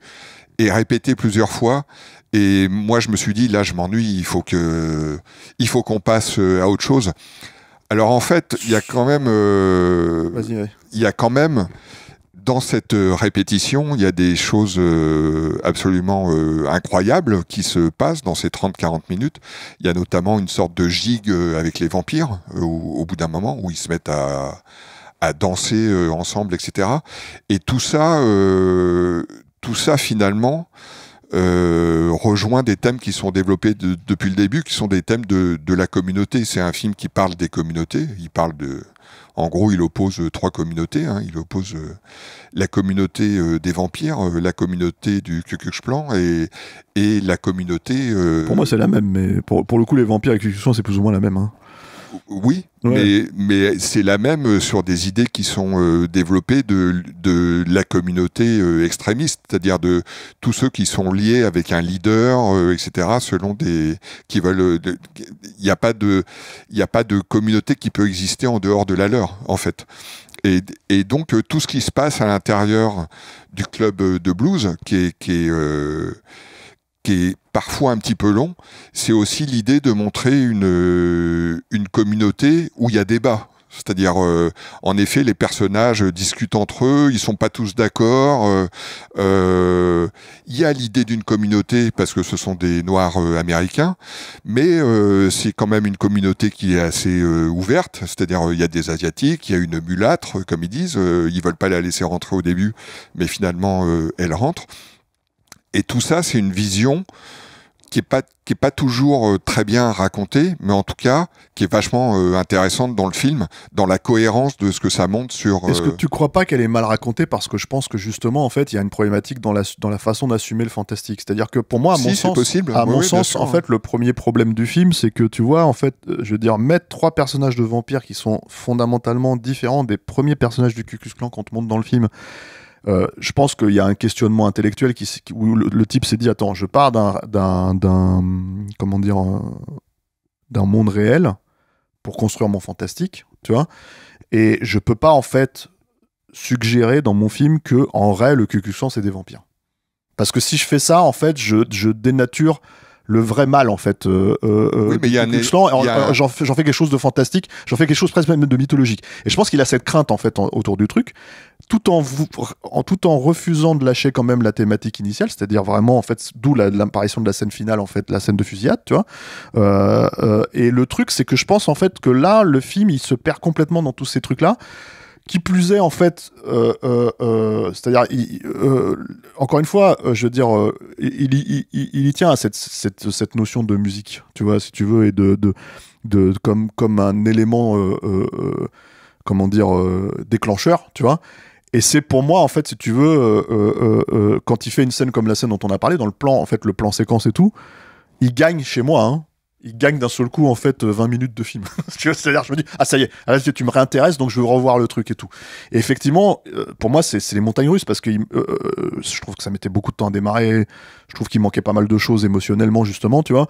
et répété plusieurs fois. Et moi je me suis dit, là je m'ennuie, il faut qu'on passe à autre chose. Alors en fait, il y a quand même... Dans cette répétition, il y a des choses absolument incroyables qui se passent dans ces 30-40 minutes. Il y a notamment une sorte de gigue avec les vampires au bout d'un moment où ils se mettent à danser ensemble, etc. Et tout ça finalement rejoint des thèmes qui sont développés depuis le début, qui sont des thèmes de la communauté. C'est un film qui parle des communautés. En gros, il oppose 3 communautés. Hein. Il oppose la communauté des vampires, la communauté du Ku Klux Klan et la communauté... Pour moi, c'est la même, mais pour le coup, les vampires et Ku Klux Klan, c'est plus ou moins la même. Hein. Oui, ouais. mais c'est la même sur des idées qui sont développées de la communauté extrémiste, c'est-à-dire de tous ceux qui sont liés avec un leader, etc. Selon qui veulent. Il n'y a pas de communauté qui peut exister en dehors de la leur, en fait. Et donc tout ce qui se passe à l'intérieur du club de blues, qui est parfois un petit peu long, c'est aussi l'idée de montrer une communauté où il y a débat. C'est-à-dire, en effet, les personnages discutent entre eux, ils sont pas tous d'accord. Il y a l'idée d'une communauté parce que ce sont des Noirs américains, mais c'est quand même une communauté qui est assez ouverte. C'est-à-dire, il y a des Asiatiques, il y a une mulâtre, comme ils disent. Ils veulent pas la laisser rentrer au début, mais finalement, elle rentre. Et tout ça, c'est une vision qui est pas toujours très bien racontée, mais en tout cas qui est vachement intéressante dans le film, dans la cohérence de ce que ça montre sur. Est-ce que tu crois pas qu'elle est mal racontée, parce que je pense que justement en fait il y a une problématique dans la façon d'assumer le fantastique, c'est-à-dire que pour moi à mon sens en fait le premier problème du film c'est que tu vois en fait je veux dire mettre 3 personnages de vampires qui sont fondamentalement différents des premiers personnages du Ku Klux Klan qu'on te montre dans le film. Je pense qu'il y a un questionnement intellectuel où le type s'est dit attends, je pars d'un monde réel pour construire mon fantastique, tu vois, et je peux pas en fait suggérer dans mon film que en vrai le Ku Klux Klan c'est des vampires, parce que si je fais ça en fait je dénature le vrai mal en fait oui, mais j'en fais quelque chose de fantastique, j'en fais quelque chose presque même de mythologique, et je pense qu'il a cette crainte en fait autour du truc, tout en refusant de lâcher quand même la thématique initiale, c'est-à-dire vraiment en fait d'où l'apparition de la scène finale, en fait la scène de fusillade, tu vois, et le truc c'est que je pense en fait que là le film il se perd complètement dans tous ces trucs là. Qui plus est, en fait, c'est-à-dire, encore une fois, je veux dire, il y tient à cette notion de musique, tu vois, si tu veux, et comme un élément, comment dire, déclencheur, tu vois. Et c'est pour moi, en fait, si tu veux, quand il fait une scène comme la scène dont on a parlé, dans le plan, en fait, le plan séquence et tout, il gagne chez moi, hein. Il gagne d'un seul coup en fait 20 minutes de film. C'est-à-dire je me dis ah ça y est, là, tu me réintéresses donc je veux revoir le truc et tout. Et effectivement pour moi c'est les montagnes russes, parce que je trouve que ça mettait beaucoup de temps à démarrer, je trouve qu'il manquait pas mal de choses émotionnellement justement, tu vois.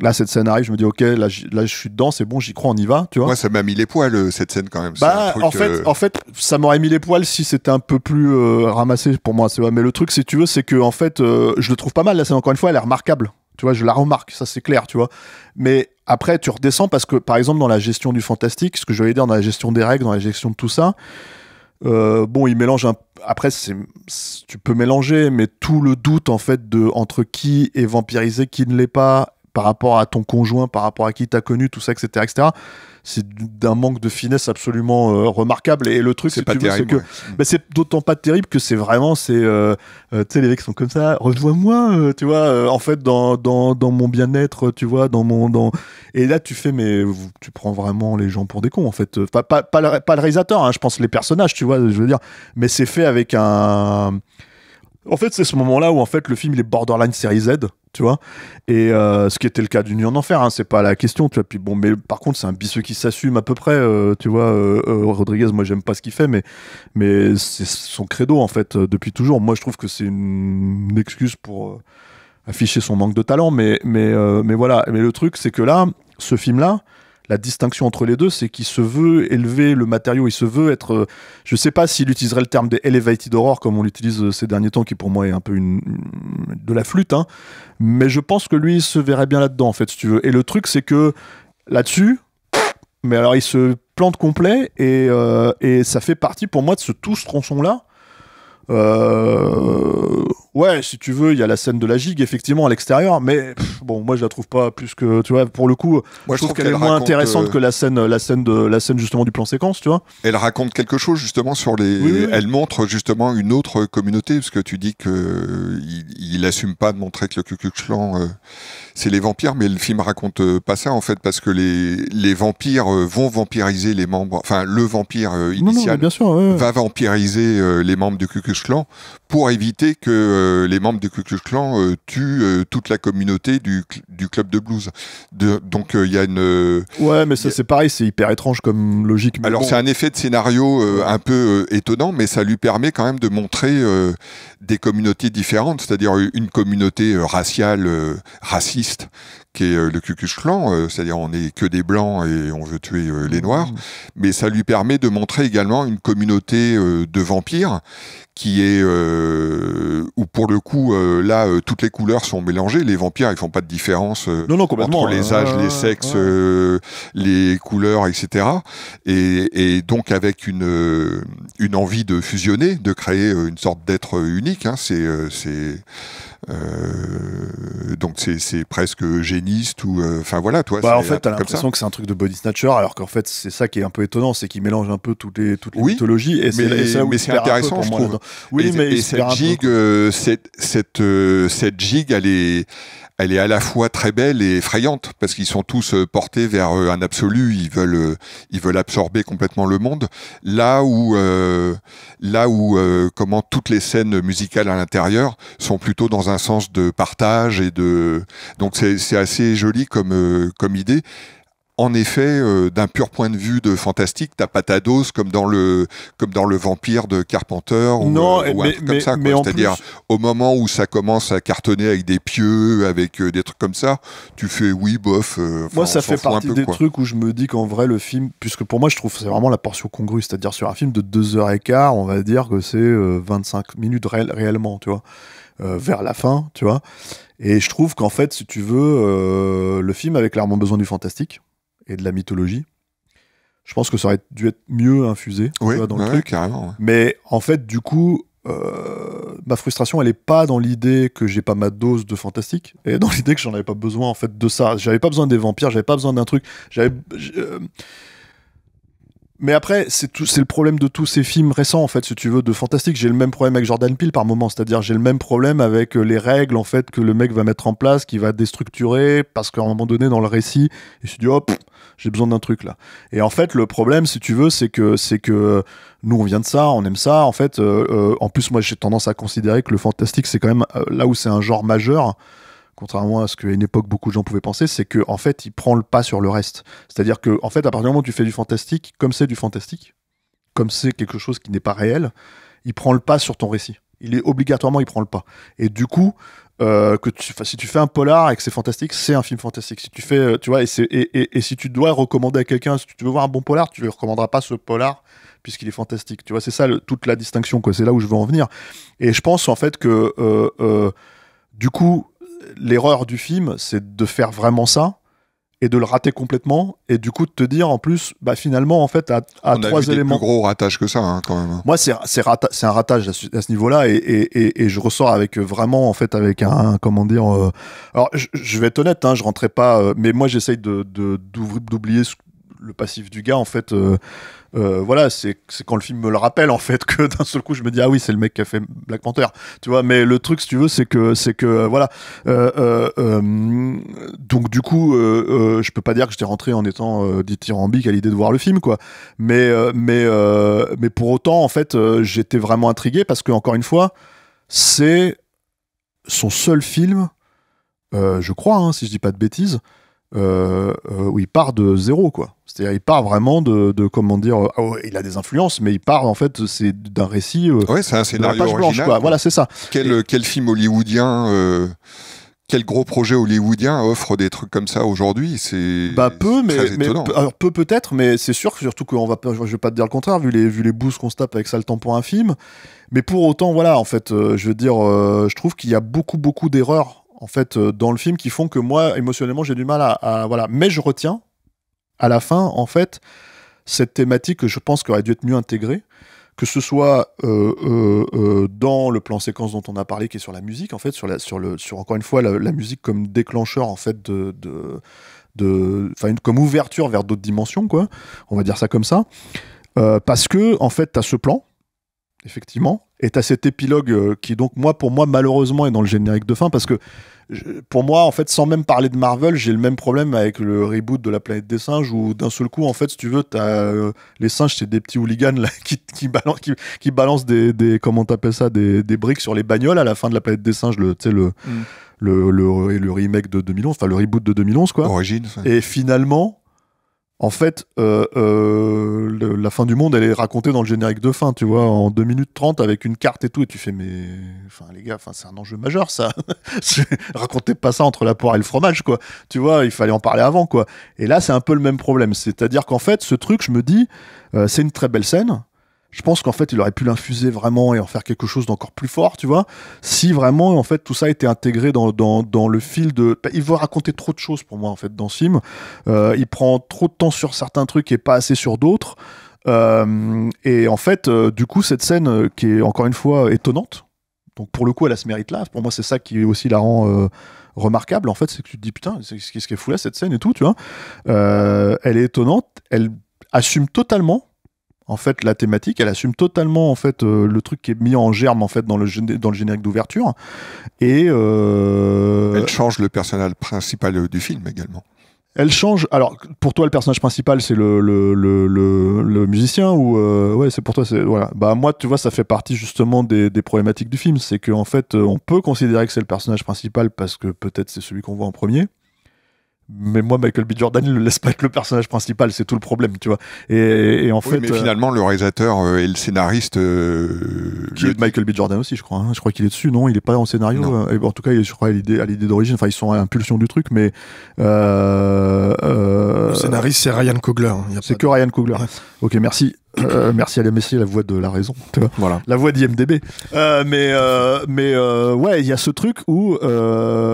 Là cette scène arrive, je me dis ok là je suis dedans, c'est bon, j'y crois, on y va, tu vois. Moi ça m'a mis les poils cette scène quand même. Bah en fait ça m'aurait mis les poils si c'était un peu plus ramassé pour moi, c'est vrai. Mais le truc si tu veux c'est que en fait je le trouve pas mal la scène, encore une fois elle est remarquable. Tu vois, je la remarque, ça c'est clair, tu vois. Mais après, tu redescends parce que, par exemple, dans la gestion du fantastique, ce que je voulais dire dans la gestion des règles, dans la gestion de tout ça, bon, il mélange un. Après, tu peux mélanger, mais tout le doute en fait entre qui est vampirisé, qui ne l'est pas, par rapport à ton conjoint, par rapport à qui t'as connu, tout ça, etc., etc. C'est d'un manque de finesse absolument remarquable. Et le truc, c'est que c'est d'autant pas terrible que c'est vraiment, tu sais, les mecs sont comme ça, rejoins-moi, tu vois, en fait, dans mon bien-être, tu vois, et là, tu fais, mais tu prends vraiment les gens pour des cons, en fait. Pas le réalisateur, hein, je pense les personnages, tu vois, je veux dire. Mais c'est fait avec un. En fait, c'est ce moment-là où en fait le film il est borderline série Z, tu vois, et ce qui était le cas du Nuit en Enfer, hein, c'est pas la question, tu vois. Puis bon, mais par contre c'est un bisseux qui s'assume à peu près, tu vois. Rodriguez, moi j'aime pas ce qu'il fait, mais c'est son credo en fait depuis toujours. Moi je trouve que c'est une excuse pour afficher son manque de talent, mais voilà. Mais le truc c'est que là, ce film-là. La distinction entre les deux, c'est qu'il se veut élever le matériau, il se veut être... je sais pas s'il utiliserait le terme des elevated horror comme on l'utilise ces derniers temps, qui pour moi est un peu de la flûte, hein, mais je pense que lui, il se verrait bien là-dedans, en fait, si tu veux. Et le truc, c'est que là-dessus, mais alors il se plante complet, et ça fait partie pour moi de ce tronçon-là. Ouais, si tu veux, il y a la scène de la gigue effectivement à l'extérieur, mais bon, moi je la trouve pas plus que, tu vois, pour le coup, moi, je trouve qu'elle est moins intéressante que la scène justement du plan séquence, tu vois. Elle raconte quelque chose justement sur les. Oui. Elle montre justement une autre communauté, parce que tu dis que il assume pas de montrer que le Ku Klux Klan c'est les vampires, mais le film raconte pas ça en fait, parce que les vampires vont vampiriser les membres, enfin le vampire initial bien sûr, va vampiriser les membres du Ku Klux Klan pour éviter que les membres du Ku Klux Klan tuent toute la communauté du club de blues. Donc il y a une... Ouais, mais ça c'est pareil, c'est hyper étrange comme logique. Mais alors c'est un effet de scénario un peu étonnant, mais ça lui permet quand même de montrer des communautés différentes, c'est-à-dire une communauté raciale, raciste, qui est le Ku Klux Klan, c'est-à-dire on n'est que des blancs et on veut tuer les noirs, mais ça lui permet de montrer également une communauté de vampires qui est où pour le coup là toutes les couleurs sont mélangées. Les vampires ils font pas de différence entre les âges, les sexes, les couleurs, etc. Et donc avec une envie de fusionner, de créer une sorte d'être unique, hein, donc c'est presque géniste ou enfin voilà, toi. En fait, t'as l'impression que c'est un truc de body snatcher, alors qu'en fait c'est ça qui est un peu étonnant, c'est qu'il mélange un peu toutes les mythologies. Et mais c'est intéressant, je trouve. Oui, mais cette gig, cette gig, elle est à la fois très belle et effrayante parce qu'ils sont tous portés vers un absolu. Ils veulent absorber complètement le monde. Là où comment toutes les scènes musicales à l'intérieur sont plutôt dans un sens de partage donc c'est assez joli comme idée. En effet, d'un pur point de vue de fantastique, t'as pas ta dose comme dans le vampire de Carpenter ou un truc comme ça. C'est-à-dire au moment où ça commence à cartonner avec des pieux, avec des trucs comme ça, tu fais oui bof. Moi, ça fait partie des trucs où je me dis qu'en vrai le film, puisque pour moi je trouve que c'est vraiment la portion congrue, c'est-à-dire sur un film de 2h15, on va dire que c'est 25 minutes réellement, tu vois, vers la fin, tu vois. Et je trouve qu'en fait, si tu veux, le film avait clairement besoin du fantastique et de la mythologie. Je pense que ça aurait dû être mieux infusé dans le truc. Carrément, ouais. Mais en fait, du coup, ma frustration, elle est pas dans l'idée que j'ai pas ma dose de fantastique, et dans l'idée que j'en avais pas besoin en fait de ça. J'avais pas besoin des vampires, j'avais pas besoin d'un truc. Mais après, c'est le problème de tous ces films récents, en fait, si tu veux, de fantastique. J'ai le même problème avec Jordan Peele par moment, c'est-à-dire j'ai le même problème avec les règles, en fait, que le mec va mettre en place, qui va déstructurer, parce qu'à un moment donné, dans le récit, il se dit, hop, j'ai besoin d'un truc, là. Et en fait, le problème, si tu veux, c'est que nous, on vient de ça, on aime ça, en fait. En plus, moi, j'ai tendance à considérer que le fantastique, c'est quand même là où c'est un genre majeur, contrairement à ce qu'à une époque beaucoup de gens pouvaient penser, c'est que en fait il prend le pas sur le reste. C'est-à-dire que en fait à partir du moment où tu fais du fantastique, comme c'est quelque chose qui n'est pas réel, il prend le pas sur ton récit. Il prend le pas. Et du coup si tu fais un polar et que c'est fantastique, c'est un film fantastique. Si tu fais, tu vois, et si tu dois recommander à quelqu'un, si tu veux voir un bon polar, tu lui recommanderas pas ce polar puisqu'il est fantastique. Tu vois, c'est ça toute la distinction, quoi. C'est là où je veux en venir. Et je pense en fait que du coup l'erreur du film, c'est de faire vraiment ça et de le rater complètement, et du coup de te dire en plus, finalement en fait à on trois a vu éléments. Des plus gros ratages que ça, hein, quand même. Moi c'est un ratage à ce niveau-là, et je ressors avec vraiment en fait avec un comment dire. Alors je vais être honnête, hein, je rentrais pas, mais moi j'essaye d'oublier le passif du gars en fait. Voilà, c'est quand le film me le rappelle en fait que d'un seul coup je me dis ah oui, c'est le mec qui a fait Black Panther, tu vois. Mais le truc, si tu veux, c'est que voilà, donc du coup je peux pas dire que j'étais rentré en étant dithyrambique à l'idée de voir le film, quoi. Mais pour autant en fait j'étais vraiment intrigué parce que encore une fois c'est son seul film, je crois, hein, si je dis pas de bêtises, où il part de zéro, quoi. C'est-à-dire il part vraiment de comment dire, il a des influences, mais il part en fait c'est d'un récit, ouais, c'est un scénario original, blanche, quoi. Voilà, c'est ça. Quel film hollywoodien, quel gros projet hollywoodien offre des trucs comme ça aujourd'hui? C'est peu, très étonnant. Alors peut-être, mais c'est sûr que surtout je vais pas te dire le contraire vu les boosts qu'on se tape avec ça le temps pour un film. Mais pour autant, voilà, en fait, je veux dire, je trouve qu'il y a beaucoup d'erreurs en fait dans le film qui font que moi émotionnellement j'ai du mal à voilà. Mais je retiens à la fin en fait cette thématique que je pense qu'aurait dû être mieux intégrée, que ce soit dans le plan séquence dont on a parlé, qui est sur la musique en fait, sur encore une fois la musique comme déclencheur en fait comme ouverture vers d'autres dimensions, quoi. On va dire ça comme ça, parce que en fait t'as ce plan effectivement, et t'as cet épilogue qui donc pour moi malheureusement est dans le générique de fin, parce que pour moi en fait, sans même parler de Marvel, j'ai le même problème avec le reboot de La Planète des Singes, où d'un seul coup en fait, si tu veux, t'as les singes, c'est des petits hooligans là, qui balancent des comment t'appelles ça, des briques sur les bagnoles à la fin de La Planète des Singes, le remake de 2011, enfin le reboot de 2011, quoi. Origine. Et finalement en fait, la fin du monde, elle est racontée dans le générique de fin, tu vois, en 2 minutes 30 avec une carte et tout, et tu fais, mais, enfin, les gars, c'est un enjeu majeur, ça. Racontez pas ça entre la poire et le fromage, quoi. Tu vois, il fallait en parler avant, quoi. Et là, c'est un peu le même problème. C'est-à-dire qu'en fait, ce truc, je me dis, c'est une très belle scène. Je pense qu'en fait, il aurait pu l'infuser vraiment et en faire quelque chose d'encore plus fort, tu vois, si vraiment, en fait, tout ça était intégré dans le fil de... Il veut raconter trop de choses pour moi, en fait, dans ce film. Il prend trop de temps sur certains trucs et pas assez sur d'autres. Et en fait, du coup, cette scène qui est, encore une fois, étonnante, donc pour le coup, elle a ce mérite-là. Pour moi, c'est ça qui aussi la rend remarquable, en fait, c'est que tu te dis putain, qu'est-ce qu'elle fout là cette scène et tout, tu vois. Elle est étonnante, elle assume totalement en fait la thématique, elle assume totalement en fait le truc qui est mis en germe en fait dans le générique d'ouverture et elle change le personnage principal du film également. Elle change. Alors, pour toi, le personnage principal, c'est le musicien ou ouais, c'est pour toi, c'est voilà. Bah moi, tu vois, ça fait partie justement des problématiques du film, c'est qu'en fait, on peut considérer que c'est le personnage principal parce que peut-être c'est celui qu'on voit en premier. Mais moi, Michael B. Jordan, il ne laisse pas être le personnage principal, c'est tout le problème, tu vois. Et en fait, mais finalement, le réalisateur et le scénariste... qui est Michael B. Jordan aussi, je crois. Hein. Je crois qu'il est dessus, non? Il n'est pas en scénario. En tout cas, je crois à l'idée d'origine. Enfin, ils sont à l'impulsion du truc, mais... Le scénariste, c'est Ryan Coogler. C'est que Ryan Coogler. Ouais. Ok, merci. Merci à la Messie, la voix de la raison. Tu vois, voilà. La voix d'IMDb. Mais ouais, il y a ce truc où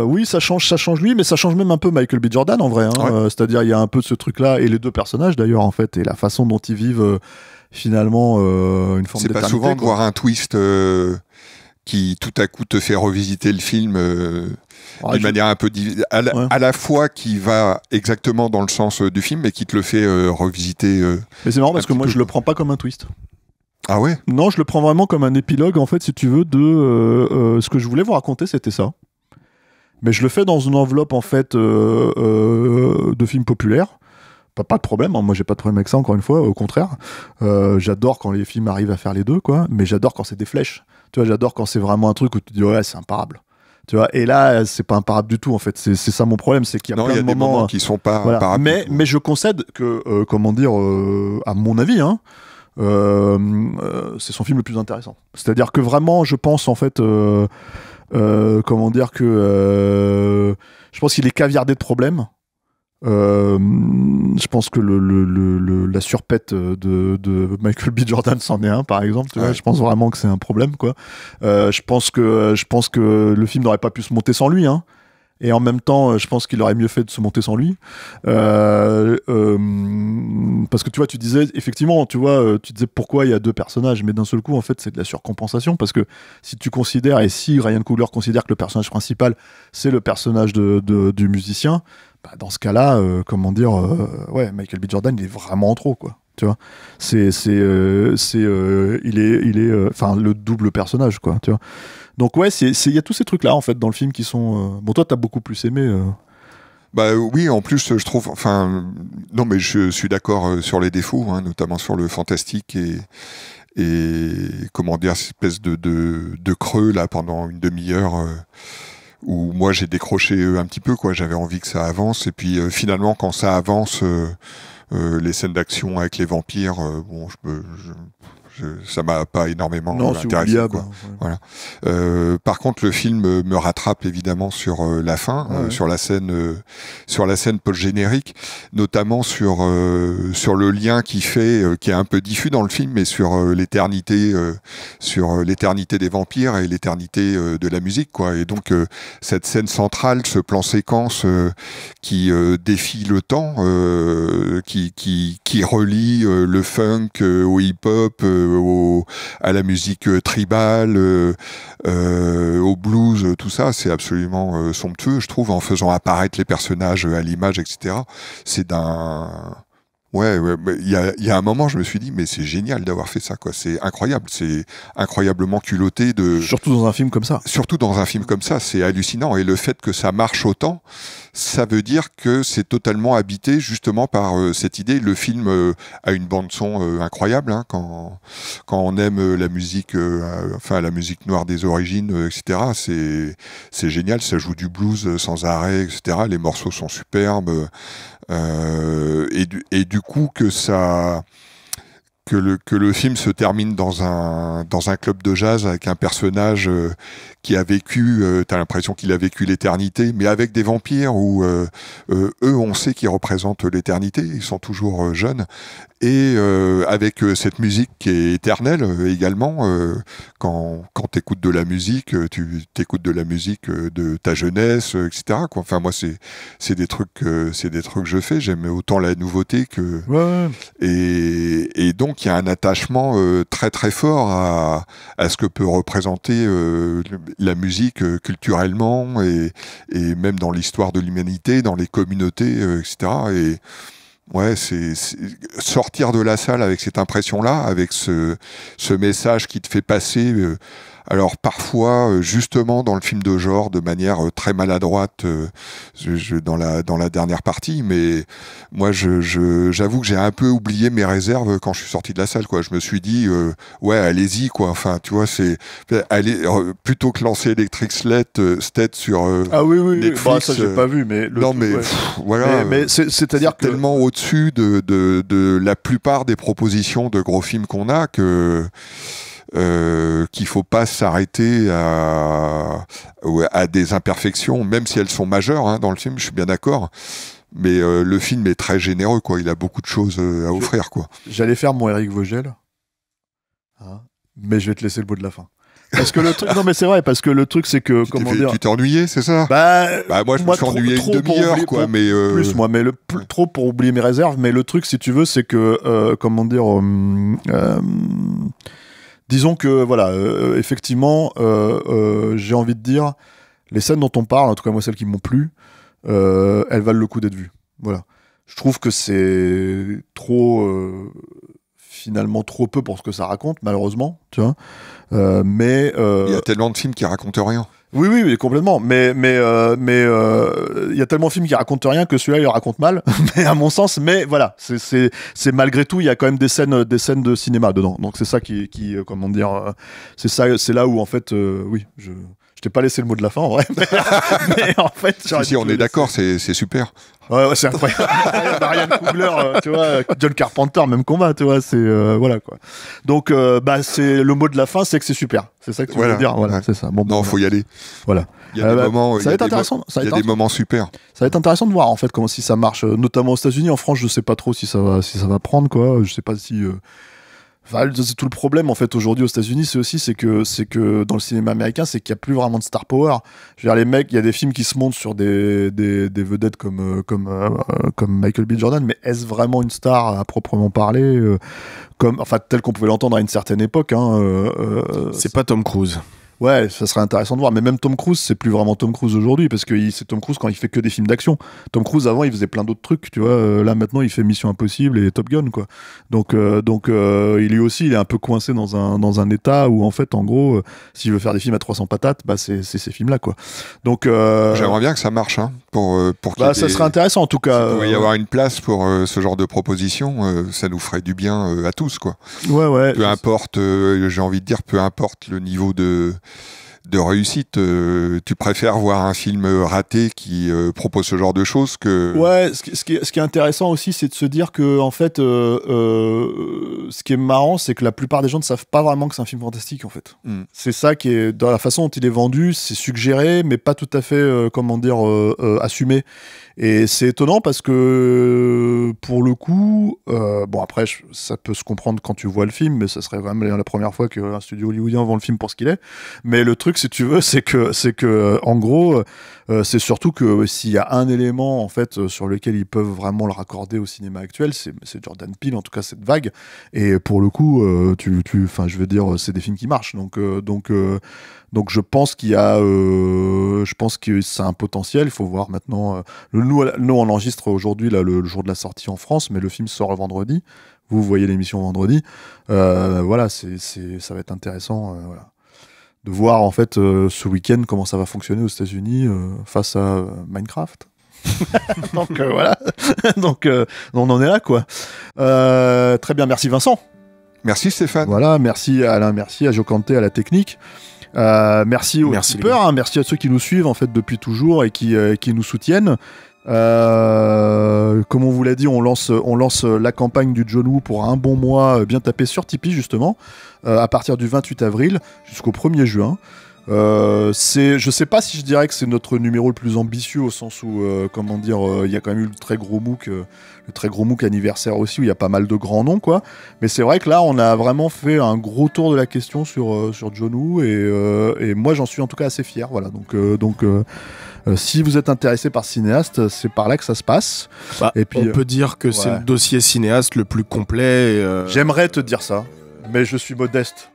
oui, ça change lui, mais ça change même un peu Michael B. Jordan en vrai. Hein. Ouais. C'est-à-dire, il y a un peu de ce truc-là et les deux personnages d'ailleurs en fait et la façon dont ils vivent finalement une forme d'éternité. C'est pas souvent de voir un twist qui tout à coup te fait revisiter le film d'une manière un peu à la fois qui va exactement dans le sens du film mais qui te le fait revisiter. Mais c'est marrant parce que moi je le prends pas comme un twist. Ah ouais? Non, je le prends vraiment comme un épilogue en fait si tu veux de ce que je voulais vous raconter, c'était ça. Mais je le fais dans une enveloppe en fait de films populaires. Pas de problème, hein. Moi j'ai pas de problème avec ça encore une fois, au contraire. J'adore quand les films arrivent à faire les deux, quoi. Mais j'adore quand c'est des flèches. Tu vois, j'adore quand c'est vraiment un truc où tu dis ouais, c'est imparable. Tu vois, et là c'est pas imparable du tout en fait. C'est ça mon problème, c'est qu'il y a plein de moments qui sont pas voilà. imparables. Mais je concède que comment dire, à mon avis, hein, c'est son film le plus intéressant. C'est-à-dire que vraiment, je pense en fait, comment dire que je pense qu'il est caviardé de problèmes. Je pense que la surpète de Michael B. Jordan c'en est un par exemple, tu vois, je pense vraiment que c'est un problème quoi. Je pense que le film n'aurait pas pu se monter sans lui, hein. Et en même temps, je pense qu'il aurait mieux fait de se monter sans lui. Parce que tu vois, tu disais, effectivement, tu disais pourquoi il y a deux personnages, mais d'un seul coup, en fait, c'est de la surcompensation. Parce que si tu considères, et si Ryan Coogler considère que le personnage principal, c'est le personnage du musicien, bah, dans ce cas-là, comment dire, ouais, Michael B. Jordan, il est vraiment en trop, quoi. Tu vois, il est, enfin, le double personnage, quoi. Tu vois. Donc ouais, il y a tous ces trucs-là en fait dans le film qui sont. Bon, toi, t'as beaucoup plus aimé. Bah oui, en plus, je trouve. Enfin, non, mais je suis d'accord sur les défauts, hein, notamment sur le fantastique et comment dire, cette espèce de creux là pendant une demi-heure. Où moi j'ai décroché un petit peu, quoi. J'avais envie que ça avance, et puis finalement quand ça avance, les scènes d'action avec les vampires, bon, ça m'a pas énormément intéressé, quoi. Ouais. Voilà. Par contre, le film me rattrape évidemment sur la fin, sur la scène post-générique, notamment sur le lien qui est un peu diffus dans le film, mais sur l'éternité des vampires et l'éternité de la musique, quoi. Et donc cette scène centrale, ce plan séquence qui défie le temps, qui relie le funk au hip-hop, à la musique tribale, au blues, tout ça, c'est absolument somptueux, je trouve, en faisant apparaître les personnages à l'image, etc. C'est d'un... Ouais, il y a un moment, je me suis dit, mais c'est génial d'avoir fait ça, quoi. C'est incroyable, c'est incroyablement culotté de... Surtout dans un film comme ça. Surtout dans un film comme ça, c'est hallucinant. Et le fait que ça marche autant, ça veut dire que c'est totalement habité justement par cette idée. Le film a une bande-son incroyable, hein, quand on aime la musique, enfin la musique noire des origines, etc. C'est génial, ça joue du blues sans arrêt, etc. Les morceaux sont superbes. Et du coup que le film se termine dans un club de jazz avec un personnage qui a vécu, t'as l'impression qu'il a vécu l'éternité, mais avec des vampires où eux, on sait qu'ils représentent l'éternité, ils sont toujours jeunes, et avec cette musique qui est éternelle également. Quand t'écoutes de la musique, tu t'écoutes de la musique de ta jeunesse, etc., quoi. Enfin, moi, c'est des trucs que je fais. J'aime autant la nouveauté que... Ouais. Et donc qu'il y a un attachement très très fort à ce que peut représenter la musique culturellement et même dans l'histoire de l'humanité, dans les communautés, etc. Et ouais, c'est sortir de la salle avec cette impression-là, avec ce message qui te fait passer. Alors parfois, justement, dans le film de genre, de manière très maladroite, dans la dernière partie, mais moi, j'avoue que j'ai un peu oublié mes réserves quand je suis sorti de la salle, quoi. Je me suis dit, ouais, allez-y, quoi. Enfin, tu vois, c'est plutôt que lancer Electric Sled sur ah oui, Netflix. Bah, ça j'ai pas vu, mais non, mais ouais. voilà. Mais c'est-à-dire que tellement au-dessus de la plupart des propositions de gros films qu'on a qu'il faut pas s'arrêter à des imperfections, même si elles sont majeures dans le film, je suis bien d'accord. Mais le film est très généreux, quoi. Il a beaucoup de choses à offrir, quoi. J'allais faire mon Eric Vogel, mais je vais te laisser le mot de la fin. Parce que le truc, non mais c'est vrai, parce que le truc c'est que tu t'es ennuyé, c'est ça? Moi je me suis ennuyé une demi-heure, quoi, mais plus moi, mais trop pour oublier mes réserves. Mais le truc, si tu veux, c'est que disons que voilà, effectivement, j'ai envie de dire, les scènes dont on parle, en tout cas moi celles qui m'ont plu, elles valent le coup d'être vues. Voilà, je trouve que c'est finalement trop peu pour ce que ça raconte, malheureusement, tu vois. Mais il y a tellement de films qui racontent rien. Oui, complètement. Mais il y a tellement de films qui racontent rien que celui-là il raconte mal. Mais à mon sens, mais voilà, c'est malgré tout, il y a quand même des scènes de cinéma dedans. Donc c'est ça qui comment dire, c'est là où en fait, oui, je t'ai pas laissé le mot de la fin en vrai. Mais en fait, si on est d'accord, c'est super. Ouais, c'est incroyable. Ryan Coogler, tu vois, John Carpenter, même combat, tu vois, c'est voilà quoi. Donc c'est le mot de la fin, c'est que c'est super. C'est ça que tu veux dire, voilà, c'est ça. Bon, non, faut y aller. Voilà. Il y a des moments, ça va être intéressant. Il y a des moments super. Ça va être intéressant de voir en fait comment si ça marche, notamment aux États-Unis. En France, je sais pas trop si ça va prendre quoi. Je sais pas si. Enfin, c'est tout le problème en fait aujourd'hui aux États-Unis, c'est que dans le cinéma américain, c'est qu'il n'y a plus vraiment de star power. Je veux dire, les mecs, il y a des films qui se montent sur des vedettes comme Michael B. Jordan, mais est-ce vraiment une star à proprement parler, tel qu'on pouvait l'entendre à une certaine époque, c'est pas Tom Cruise. Ouais, ça serait intéressant de voir. Mais même Tom Cruise, c'est plus vraiment Tom Cruise aujourd'hui, parce que c'est Tom Cruise quand il fait que des films d'action. Tom Cruise, avant, il faisait plein d'autres trucs, tu vois. Là, maintenant, il fait Mission Impossible et Top Gun, quoi. Donc, lui aussi, il est un peu coincé dans un état où, en fait, en gros, s'il veut faire des films à 300 patates, c'est ces films-là, quoi. Donc, j'aimerais bien que ça marche, pour ça serait intéressant, en tout cas. Il pourrait y avoir une place pour ce genre de proposition, ça nous ferait du bien à tous, quoi. Ouais. Peu importe, j'ai envie de dire, peu importe le niveau de réussite, tu préfères voir un film raté qui propose ce genre de choses que... Ouais, ce qui est intéressant aussi, c'est de se dire que, en fait, ce qui est marrant, c'est que la plupart des gens ne savent pas vraiment que c'est un film fantastique, en fait. C'est ça qui est, dans la façon dont il est vendu, c'est suggéré, mais pas tout à fait, assumé. Et c'est étonnant parce que, pour le coup, après, ça peut se comprendre quand tu vois le film, mais ça serait vraiment la première fois qu'un studio hollywoodien vend le film pour ce qu'il est. Mais le truc, si tu veux, c'est que en gros, c'est surtout que s'il y a un élément, en fait, sur lequel ils peuvent vraiment le raccorder au cinéma actuel, c'est Jordan Peele, en tout cas, cette vague. Et pour le coup, je veux dire, c'est des films qui marchent. Donc je pense qu'il y a, je pense que c'est un potentiel. Il faut voir maintenant. Nous, on enregistre aujourd'hui là, le jour de la sortie en France, mais le film sort le vendredi. Vous voyez l'émission vendredi. Voilà, ça va être intéressant. Voilà, de voir en fait ce week-end comment ça va fonctionner aux États-Unis face à Minecraft. Donc voilà. Donc on en est là quoi. Très bien, merci Vincent. Merci Stéphane. Voilà, merci à Alain, merci à Jocanté à la technique. Merci aux tipeurs, merci à ceux qui nous suivent en fait depuis toujours et qui nous soutiennent. Comme on vous l'a dit, on lance la campagne du John Woo pour un bon mois bien tapé sur Tipeee justement, à partir du 28 avril jusqu'au 1er juin. Je sais pas si je dirais que c'est notre numéro le plus ambitieux au sens où il y a quand même eu le très gros MOOC anniversaire aussi où il y a pas mal de grands noms quoi, mais c'est vrai que là on a vraiment fait un gros tour de la question sur John Woo et moi j'en suis en tout cas assez fier, voilà, donc Si vous êtes intéressé par cinéaste, c'est par là que ça se passe. Et puis, on peut dire que c'est le dossier cinéaste le plus complet. J'aimerais te dire ça. Mais je suis modeste.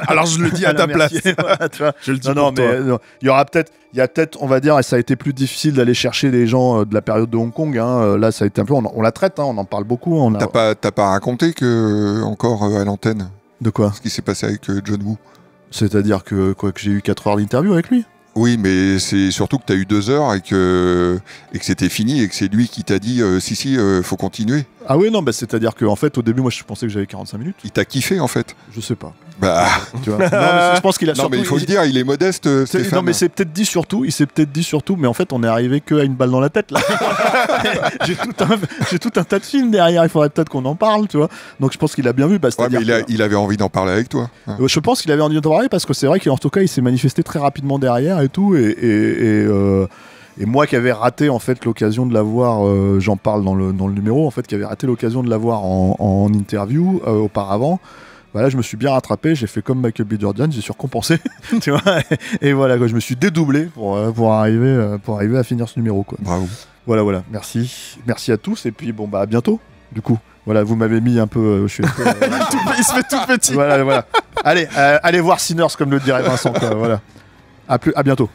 Alors je le dis à ta place. Voilà, tu vois. Je le dis pour toi. Mais il y a peut-être, on va dire, et ça a été plus difficile d'aller chercher des gens de la période de Hong Kong. Là, ça a été un peu, on la traite, on en parle beaucoup. T'as pas raconté encore à l'antenne de quoi? Ce qui s'est passé avec John Woo. C'est-à-dire que j'ai eu 4 heures d'interview avec lui. Oui, mais c'est surtout que tu as eu 2 heures et que c'était fini et que c'est lui qui t'a dit si, faut continuer. Ah oui, non, c'est-à-dire qu'en fait, au début, moi, je pensais que j'avais 45 minutes. Il t'a kiffé, en fait? Je sais pas. Bah. Tu vois. Non, mais je pense qu'il a surtout... mais il faut le dire, il est modeste, Stéphane. Non, mais il s'est peut-être dit surtout, mais en fait, on est arrivé qu'à une balle dans la tête, là. J'ai tout un tas de films derrière, il faudrait peut-être qu'on en parle, tu vois. Donc, je pense qu'il a bien vu. Mais il avait envie d'en parler avec toi. Hein. Je pense qu'il avait envie d'en parler parce que c'est vrai qu'en tout cas, il s'est manifesté très rapidement derrière et tout. Et moi qui avais raté en fait l'occasion de l'avoir, j'en parle dans le numéro, en fait, qui avait raté l'occasion de l'avoir en interview auparavant. Voilà, je me suis bien rattrapé, j'ai fait comme Michael B. Jordan, j'ai surcompensé, tu vois. Et voilà, quoi, je me suis dédoublé pour arriver à finir ce numéro, quoi. Bravo. Voilà, merci à tous et puis bon à bientôt. Du coup, voilà, vous m'avez mis un peu, je suis. Il se fait tout petit. Voilà. Allez voir Sinners comme le dirait Vincent, quoi. Voilà. À bientôt.